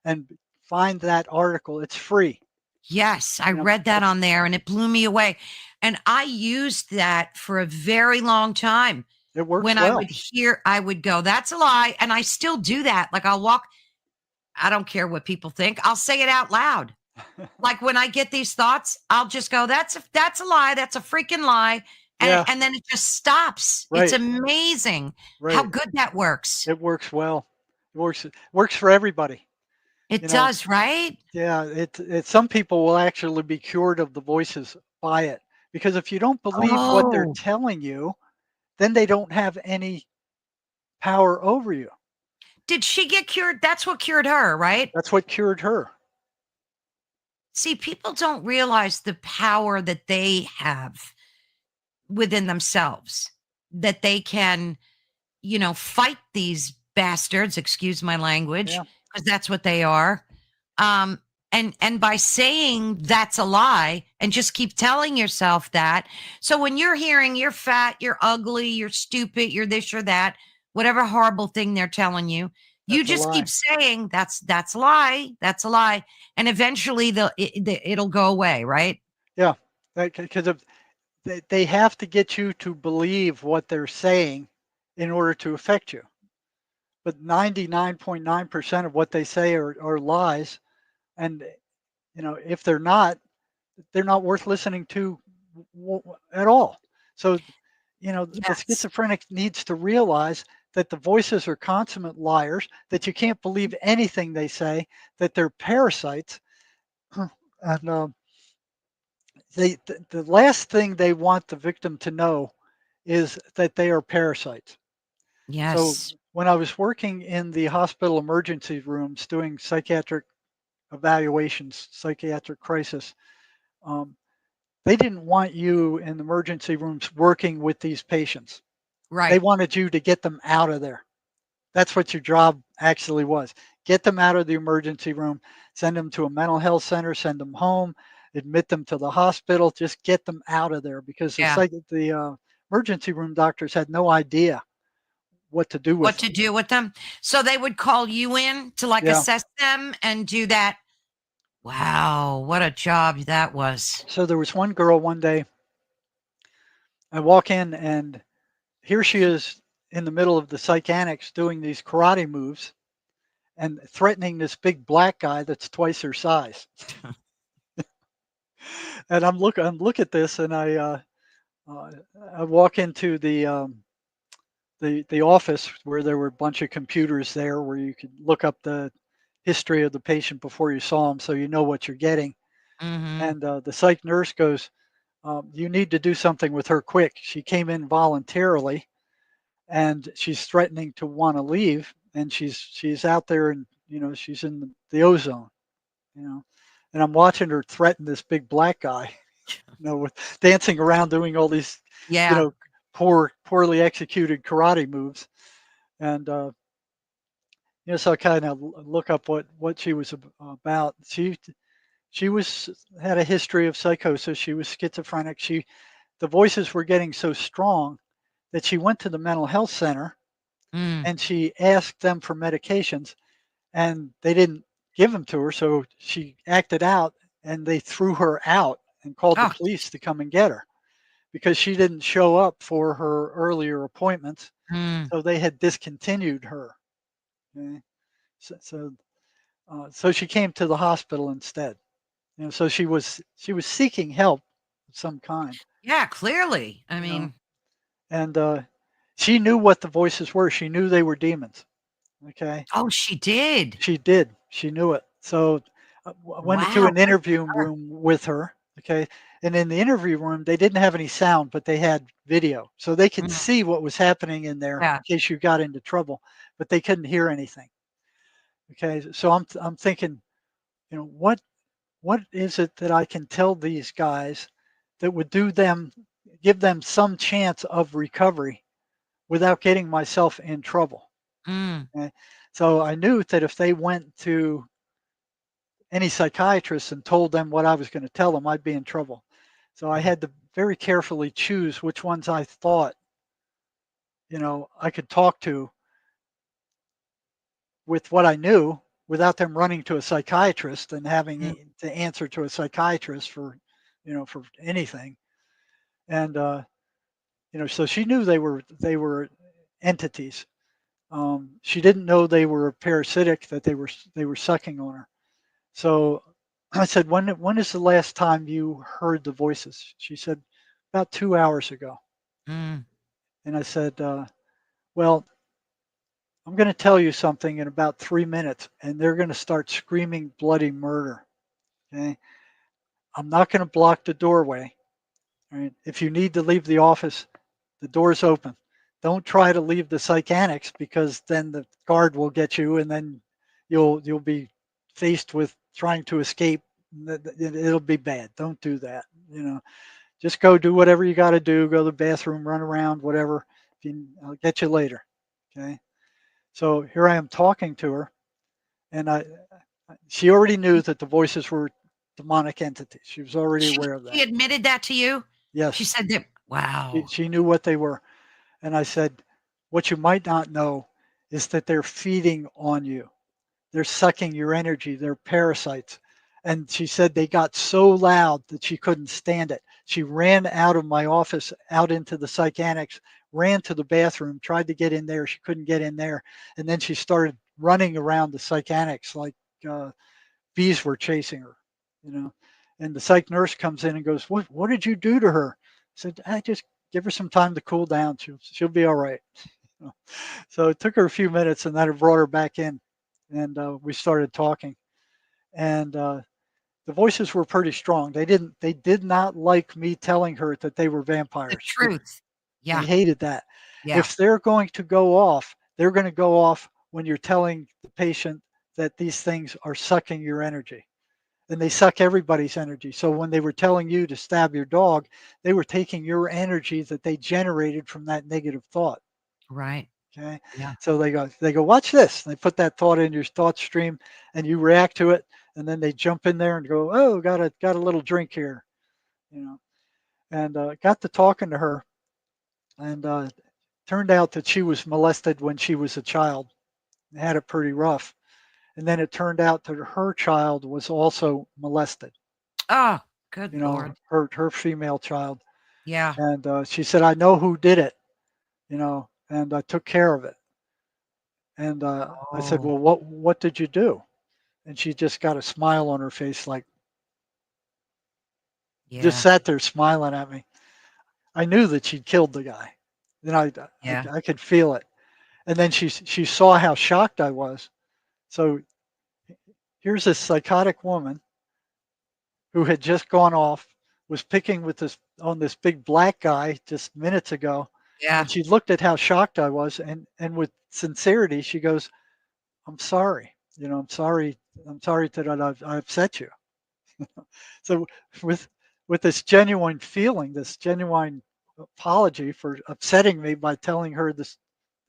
and find that article. It's free.
Yes, I
You know,
read that
it's
on there and it blew me away. And I used that for a very long time.
it works
When I would
well.
hear, I would go, that's a lie. And I still do that. Like I'll walk, I don't care what people think. I'll say it out loud. Like when I get these thoughts, I'll just go, that's a lie. That's a freaking lie.
Yeah,
And then it just stops. It's
right,
amazing how
right.
good that works.
It works well. It works for everybody.
It
You know,
does, right?
yeah, some people will actually be cured of the voices by it because if you don't believe what they're
Oh,
telling you, then they don't have any power over you.
did she get cured? That's what cured her, right?
That's what cured her.
See, people don't realize the power that they have within themselves, that they can, fight these bastards, excuse my language,
Yeah,
because that's what they are. Um, and by saying that's a lie and just keep telling yourself that. So when you're hearing you're fat, you're ugly, you're stupid, you're this or that, whatever horrible thing they're telling you, you
that's a
just keep
lie.
saying that's a lie, that's a lie, and eventually it'll go away, right?
Yeah, because they have to get you to believe what they're saying in order to affect you. But 99.9% of what they say are lies. And, if they're not worth listening to at all. So, the
Yes.
schizophrenic needs to realize that the voices are consummate liars, that you can't believe anything they say, that they're parasites. And the last thing they want the victim to know is that they are parasites. So
Yes.
when I was working in the hospital emergency rooms doing psychiatric evaluations, psychiatric crisis, um, they didn't want you in the emergency rooms working with these patients. They
Right.
wanted you to get them out of there. That's what your job actually was. Get them out of the emergency room, send them to a mental health center, send them home, admit them to the hospital, just get them out of there because
Yeah.
the emergency room doctors had no idea what to do with
What
them.
to do with them. So they would call you in to like
Yeah.
assess them and do that. Wow, what a job that was.
So there was one girl one day, I walk in and here she is in the middle of the psych annex doing these karate moves and threatening this big black guy that's twice her size. And I'm look at this, and uh, I walk into the office where there were a bunch of computers there where you could look up the history of the patient before you saw him, so you know what you're getting.
Mhm.
And the psych nurse goes, "You need to do something with her quick. She came in voluntarily, and she's threatening to want to leave, and she's out there, and she's in the ozone." You know, and I'm watching her threaten this big black guy, with dancing around doing all these, you
Yeah.
know, poorly executed karate moves. And so I kind of look up what she was about. She was had a history of psychosis. She was schizophrenic. The voices were getting so strong that she went to the mental health center
Mm.
and she asked them for medications, and they didn't give them to her. So she acted out, and they threw her out and called the
Oh,
police to come and get her because she didn't show up for her earlier appointments.
mm.
So they had discontinued her. Okay? So she came to the hospital instead. So she was seeking help of some kind.
Yeah, clearly. I
You know,
mean,
and she knew what the voices were. She knew they were demons. Okay,
oh, she did.
she did. She knew it. So I went into
Wow,
an
good
interview
for her.
room with her. Okay, and in the interview room, they didn't have any sound, but they had video, so they could
Mm.
see what was happening in there
Yeah.
in case you got into trouble, but they couldn't hear anything. Okay, so I'm thinking, what is it that I can tell these guys that would give them some chance of recovery without getting myself in trouble?
Mm.
Okay? So I knew that if they went to any psychiatrist and told them what I was going to tell them, I'd be in trouble. So I
Yeah.
had to very carefully choose which ones I thought, I could talk to with what I knew without them running to a psychiatrist and having
Mm.
to answer to a psychiatrist for anything. And so she knew they were entities. She didn't know they were parasitic, that they were sucking on her. So I said, when is the last time you heard the voices? She said, about 2 hours ago.
Mm.
And I said, well, I'm going to tell you something in about 3 minutes, and they're going to start screaming bloody murder. Okay. I'm not going to block the doorway. All right. If you need to leave the office, the door's open. Don't try to leave the psych annex, because then the guard will get you, and then you'll be faced with trying to escape. It'll be bad. Don't do that. Just go do whatever you got to do. Go to the bathroom, run around, whatever. I'll get you later. Okay. So here I am talking to her, and she already knew that the voices were demonic entities. She was already
She
aware of
she
that.
admitted that to you? She
Yes,
said that.
she,
Wow.
she knew what they were. And I said, what you might not know is that they're feeding on you. They're sucking your energy. They're parasites. And she said they got so loud that she couldn't stand it. She ran out of my office, out into the psych annex, ran to the bathroom, tried to get in there. She couldn't get in there. And then she started running around the psych annex like uh, bees were chasing her, you know. And the psych nurse comes in and goes, "What did you do to her?" I said, "I just give her some time to cool down. She'll be all right." So it took her a few minutes, and then I brought her back in, and we started talking. And the voices were pretty strong. They did not like me telling her that they were
The
vampires.
truth.
They
Yeah.
hated that.
Yeah.
If they're going to go off, they're going to go off when you're telling the patient that these things are sucking your energy. And they suck everybody's energy. So when they were telling you to stab your dog, they were taking your energy that they generated from that negative thought.
Right.
Okay.
Yeah.
So they go, watch this. And they put that thought in your thought stream, and you react to it. And then they jump in there and go, oh, got a little drink here, you know. And got to talking to her, and turned out that she was molested when she was a child. Had it pretty rough. And then it turned out that her child was also molested.
Oh, good Lord.
Her female child.
Yeah.
And she said, I know who did it, and I took care of it. And I said,
Oh,
well, what did you do? And she just got a smile on her face, like just
yeah.
sat there smiling at me. I knew that she'd killed the guy. Then
Yeah.
I could feel it. And then she saw how shocked I was. So here's this psychotic woman who had just gone off, was picking with this big black guy just minutes ago,
Yeah.
and she looked at how shocked I was, and with sincerity, she goes, "I'm sorry. I'm sorry. I'm sorry that I upset you." So with with this genuine feeling, this genuine apology for upsetting me by telling her the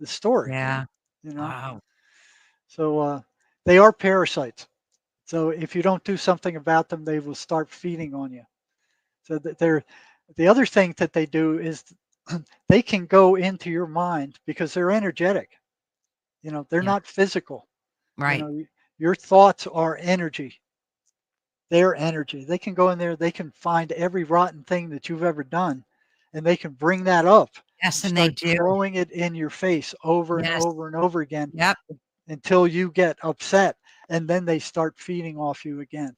story,
Yeah.
you know.
Wow.
So they are parasites. So if you don't do something about them, they will start feeding on you. So that they're the other thing that they do is they can go into your mind because they're energetic. They're
Yeah.
not physical. You
Right.
know, your thoughts are energy. They're energy. They can go in there, they can find every rotten thing that you've ever done, and they can bring that up
Yes,
and
and they
start
do.
throwing it in your face over and
Yes.
over and over again
Yep.
until you get upset, and then they start feeding off you again.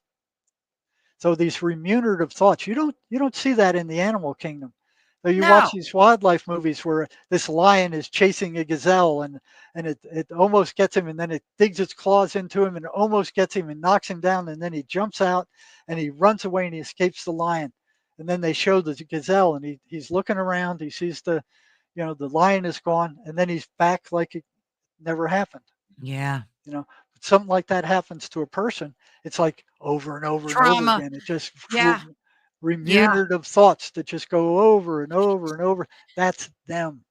So these remunerative thoughts, you don't see that in the animal kingdom. So you watch
No.
these wildlife movies where this lion is chasing a gazelle, and it almost gets him, and then it digs its claws into him and almost gets him and knocks him down, and then he jumps out and he runs away and he escapes the lion. And then they show the gazelle, and he's looking around, he sees the lion is gone, and then he's back like it never happened.
Yeah.
You know, something like that happens to a person, it's like over and over and over
Trauma.
again. It just
Yeah. Yeah.
remunerative thoughts that just go over and over and over. That's them.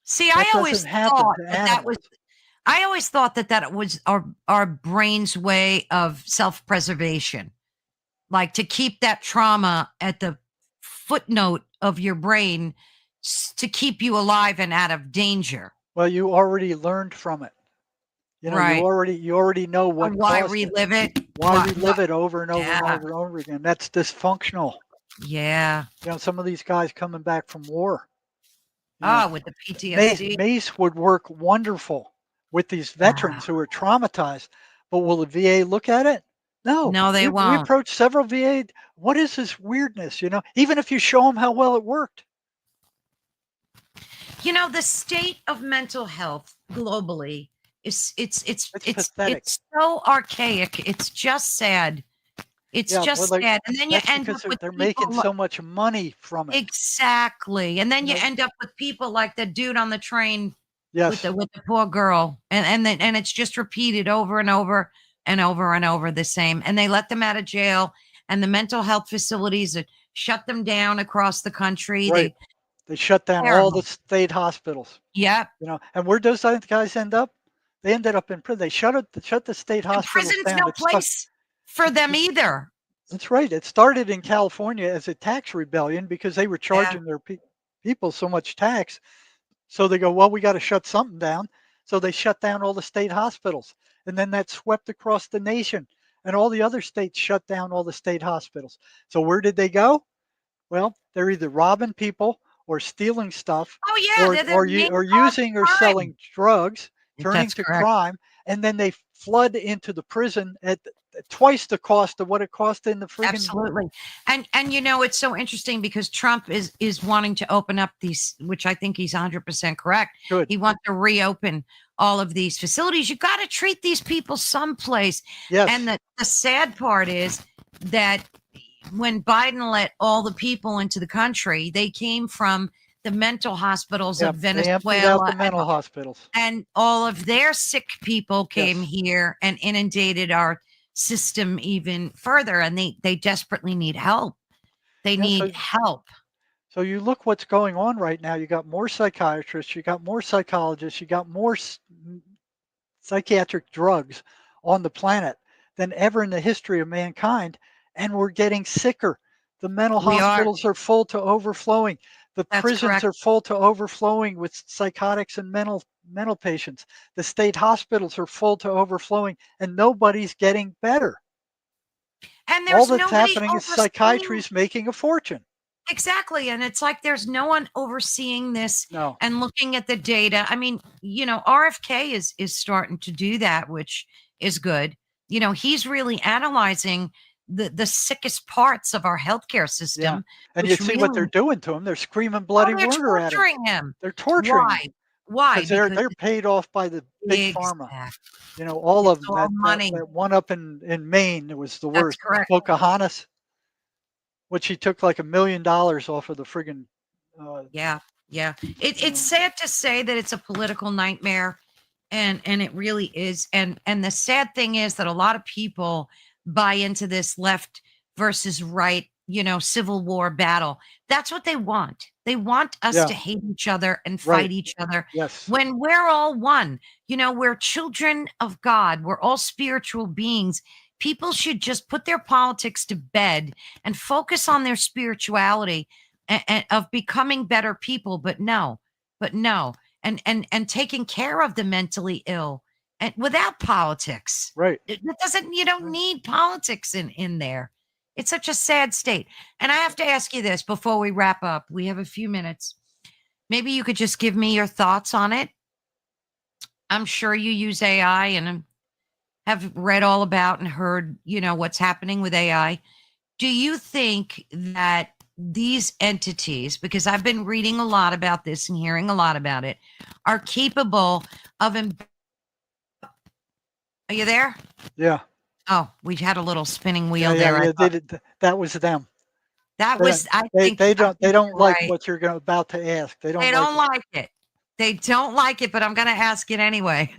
See,
That
I
doesn't
always
happen
thought
to
that that was
animals.
I always thought that that was our brain's way of self-preservation, like to keep that trauma at the footnote of your brain to keep you alive and out of danger.
Well, you already learned from it. You know,
Right.
you already know what
Why
caused it.
relive it?
Why relive it over and over and
Yeah.
over and over again? That's dysfunctional.
Yeah.
You know, some of these guys coming back from war, you know,
Oh, with the PTSD.
Mace would work wonderful with these
Wow.
veterans who are traumatized. But will the VA look at it? No.
No, they
We
won't.
approached several VA. What is this weirdness? You know, even if you show them how well it worked.
You know, the state of mental health globally is
Pathetic.
it's so archaic. It's just sad. It's
Yeah, well,
just sad. And then you
that's
end up
because
with
they're making
people
so much money from it.
exactly. And then
You
you
know,
end up with people like the dude on the train
yes,
with the poor girl. And it's just repeated over and over and over and over the same. And they let them out of jail and the mental health facilities that shut them down across the country.
right. They shut down all the
Terrible.
state hospitals.
Yep.
You know, and where those other guys end up? They ended up in prison. They shut the state
And
hospitals
prison's
down.
no place for them
It
either.
That's right. It started in California as a tax rebellion because they were
Yeah.
charging their people so much tax. So they go, well, we got to shut something down. So they shut down all the state hospitals. And then that swept across the nation. And all the other states shut down all the state hospitals. So where did they go? Well, they're either robbing people or stealing stuff
Oh yeah, they're the main
or
cause
using or
of crime.
selling drugs, turning
That's
to
correct.
crime, and then they flood into the prison at twice the cost of what it cost in the friggin'
Absolutely. And you know, it's so interesting because Trump is wanting to open up these, which I think he's 100% correct.
good.
He wants to reopen all of these facilities. You got to treat these people someplace. And
Yes.
the sad part is that when Biden let all the people into the country, they came from the mental hospitals
Yeah.
of
They emptied out the
Venezuela
mental hospitals.
and all of their sick people came
Yes.
here and inundated our system even further and they desperately need help. They
Yeah.
need help.
So you look what's going on right now. You got more psychiatrists, you got more psychologists, you got more psychiatric drugs on the planet than ever in the history of mankind, and we're getting sicker. The mental
We are.
hospitals are full to overflowing. The
That's
prisons
correct.
are full to overflowing with psychotics and mental patients. The state hospitals are full to overflowing, and nobody's getting better.
And
All
there's
that's
nobody
happening is
overseeing.
psychiatry's making a fortune.
Exactly. And it's like there's no one overseeing this
No.
and looking at the data. I mean, you know, RFK is starting to do that, which is good. You know, he's really analyzing the sickest parts of our healthcare
Yeah.
system,
And you
which
see what they're
really,
doing to him. They're screaming
oh,
bloody
they're
murder at him.
torturing him.
They're torturing him
Why? Why?
because
Because
they're paid off by the big pharma.
exactly.
You know, all
It's
of them.
all money.
That one up in Maine, it was the
That's
worst.
correct.
Pocahontas, which he took like $1 million off of the friggin'
Yeah. Yeah.
you
It's
know,
sad to say that it's a political nightmare and it really is. And the sad thing is that a lot of people buy into this left versus right, you know, civil war battle. That's what they want. They want us
yeah,
to hate each other and
right.
fight each other
Yes.
when we're all one. You know, we're children of God. We're all spiritual beings. People should just put their politics to bed and focus on their spirituality and of becoming better people. But no, and taking care of the mentally ill and without politics.
Right.
It doesn't, you don't
Right.
need politics in there. It's such a sad state. And I have to ask you this before we wrap up. We have a few minutes. Maybe you could just give me your thoughts on it. I'm sure you use AI and have read all about and heard, you know, what's happening with AI. Do you think that these entities, because I've been reading a lot about this and hearing a lot about it, are capable of? Are you there?
Yeah.
Oh, we had a little spinning
Yeah.
wheel
Yeah.
there. I
Yeah.
thought
That was them.
that was. I think. I
They
think
don't
you're
like
right.
what you're about to ask. They don't
They
like
don't
it.
like it. They don't like it, but I'm going to ask it anyway.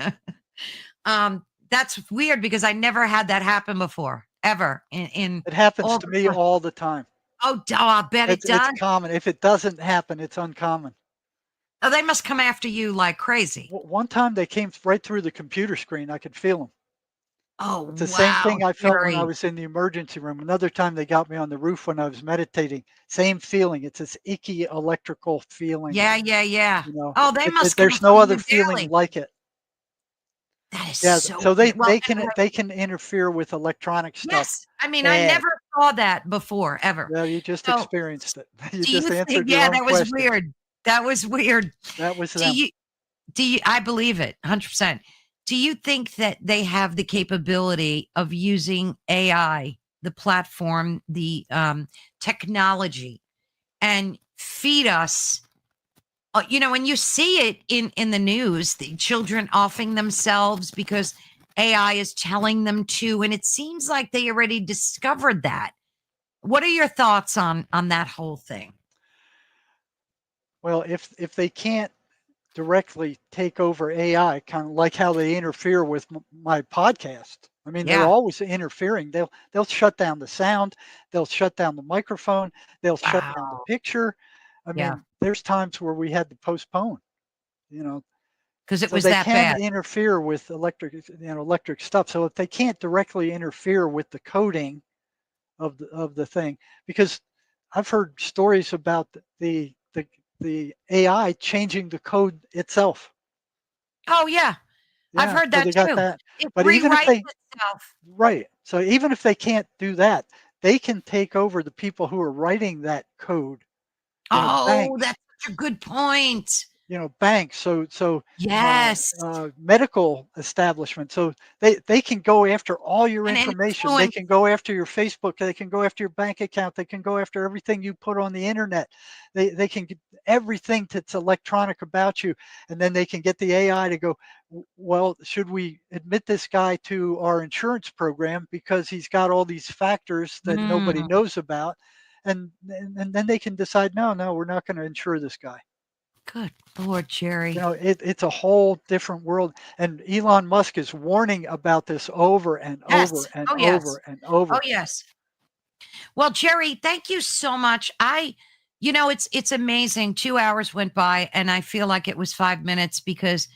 That's weird because I never had that happen before, ever in
It happens
all
to
the
me
time.
all the time.
Oh, I bet it
It's
does.
common. If it doesn't happen, it's uncommon.
Oh, they must come after you like crazy.
One time they came right through the computer screen. I could feel them.
Oh,
It's the same
wow,
thing I felt when I
Jerry.
was in the emergency room. Another time they got me on the roof when I was meditating. Same feeling. It's this icky electrical feeling.
Yeah, yeah, yeah.
You know,
Oh, they must come
there's
for
no other
you
feeling
daily.
like it.
That is
Yeah.
so
So they
weird. Well,
they can they can interfere with electronic stuff.
yes. I mean, I
Bad.
never saw that before, ever.
Well, you just
So,
experienced it. You
do you
just
think,
answered your
yeah,
own
that was
question.
weird. That was weird.
That was
Do
them.
you, I believe it 100%. Do you think that they have the capability of using AI, the platform, the technology, and feed us? When you see it in the news, the children offing themselves because AI is telling them to, and it seems like they already discovered that. What are your thoughts on that whole thing?
Well, if they can't directly take over AI, kind of like how they interfere with my podcast. I mean, they're
Yeah.
always interfering. They'll shut down the sound, they'll shut down the microphone, they'll shut down the
Wow.
picture. I
Yeah.
mean, there's times where we had to postpone, you know.
Because it
So
was
they
that
can
bad.
interfere with electric stuff. So if they can't directly interfere with the coding of the thing, because I've heard stories about the AI changing the code itself.
Oh, yeah. I've
Yeah,
heard
so
that
they got
too.
that.
It
But even if
rewrites
they
itself.
right. So even if they can't do that, they can take over the people who are writing that code,
Oh,
banks.
that's such a good point.
Banks.
Yes.
Medical establishments. So they can go after all your
And
information. They
influence.
can go after your Facebook. They can go after your bank account. They can go after everything you put on the internet. They can get everything that's electronic about you, and then they can get the AI to go. Well, should we admit this guy to our insurance program because he's got all these factors that nobody
Mm,
knows about, and then they can decide, no, we're not going to insure this guy.
good Lord, Jerry.
It's a whole different world. And Elon Musk is warning about this over and over
Yes.
and
Oh, yes.
over and
Oh,
over.
yes. Well, Jerry, thank you so much. It's amazing. 2 hours went by, and I feel like it was 5 minutes because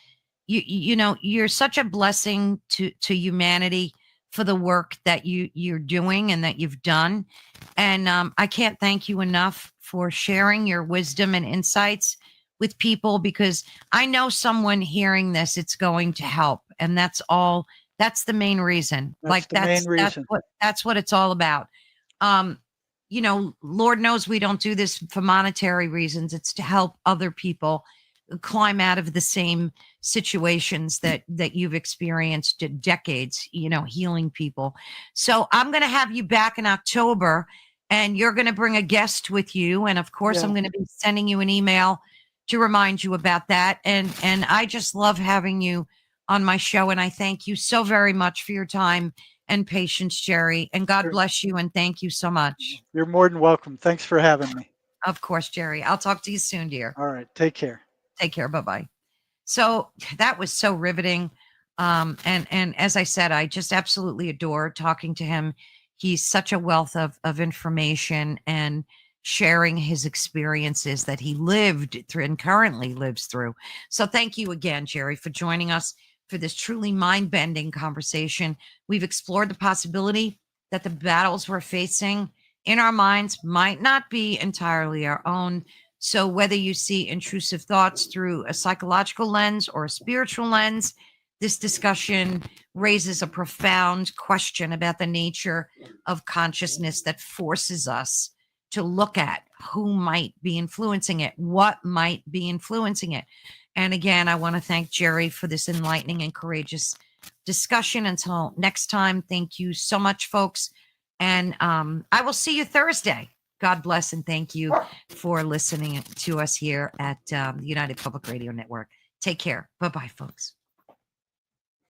you're such a blessing to humanity for the work that you're doing and that you've done, and I can't thank you enough for sharing your wisdom and insights with people because I know someone hearing this, it's going to help, and that's all. That's the main reason.
That's
Like
the main reason.
that's what it's all about. um Lord knows we don't do this for monetary reasons. It's to help other people climb out of the same situations that you've experienced decades, healing people. So I'm going to have you back in October, and you're going to bring a guest with you, and of course I'm
Yeah,
going to be sending you an email to remind you about that. And I just love having you on my show, and I thank you so very much for your time and patience, Jerry. And God
you're,
bless you. And thank you so much.
you're more than welcome. Thanks for having me.
Of course, Jerry. I'll talk to you soon, dear.
All right. Take care.
Take care. Bye bye. So that was so riveting. And as I said, I just absolutely adore talking to him. He's such a wealth of information and sharing his experiences that he lived through and currently lives through. So thank you again, Jerry, for joining us for this truly mind-bending conversation. We've explored the possibility that the battles we're facing in our minds might not be entirely our own. So, whether you see intrusive thoughts through a psychological lens or a spiritual lens, this discussion raises a profound question about the nature of consciousness that forces us to look at who might be influencing it, what might be influencing it. And again, I want to thank Jerry for this enlightening and courageous discussion. Until next time, thank you so much, folks. And I will see you Thursday. God bless and thank you for listening to us here at the United Public Radio Network. Take care. Bye bye, folks.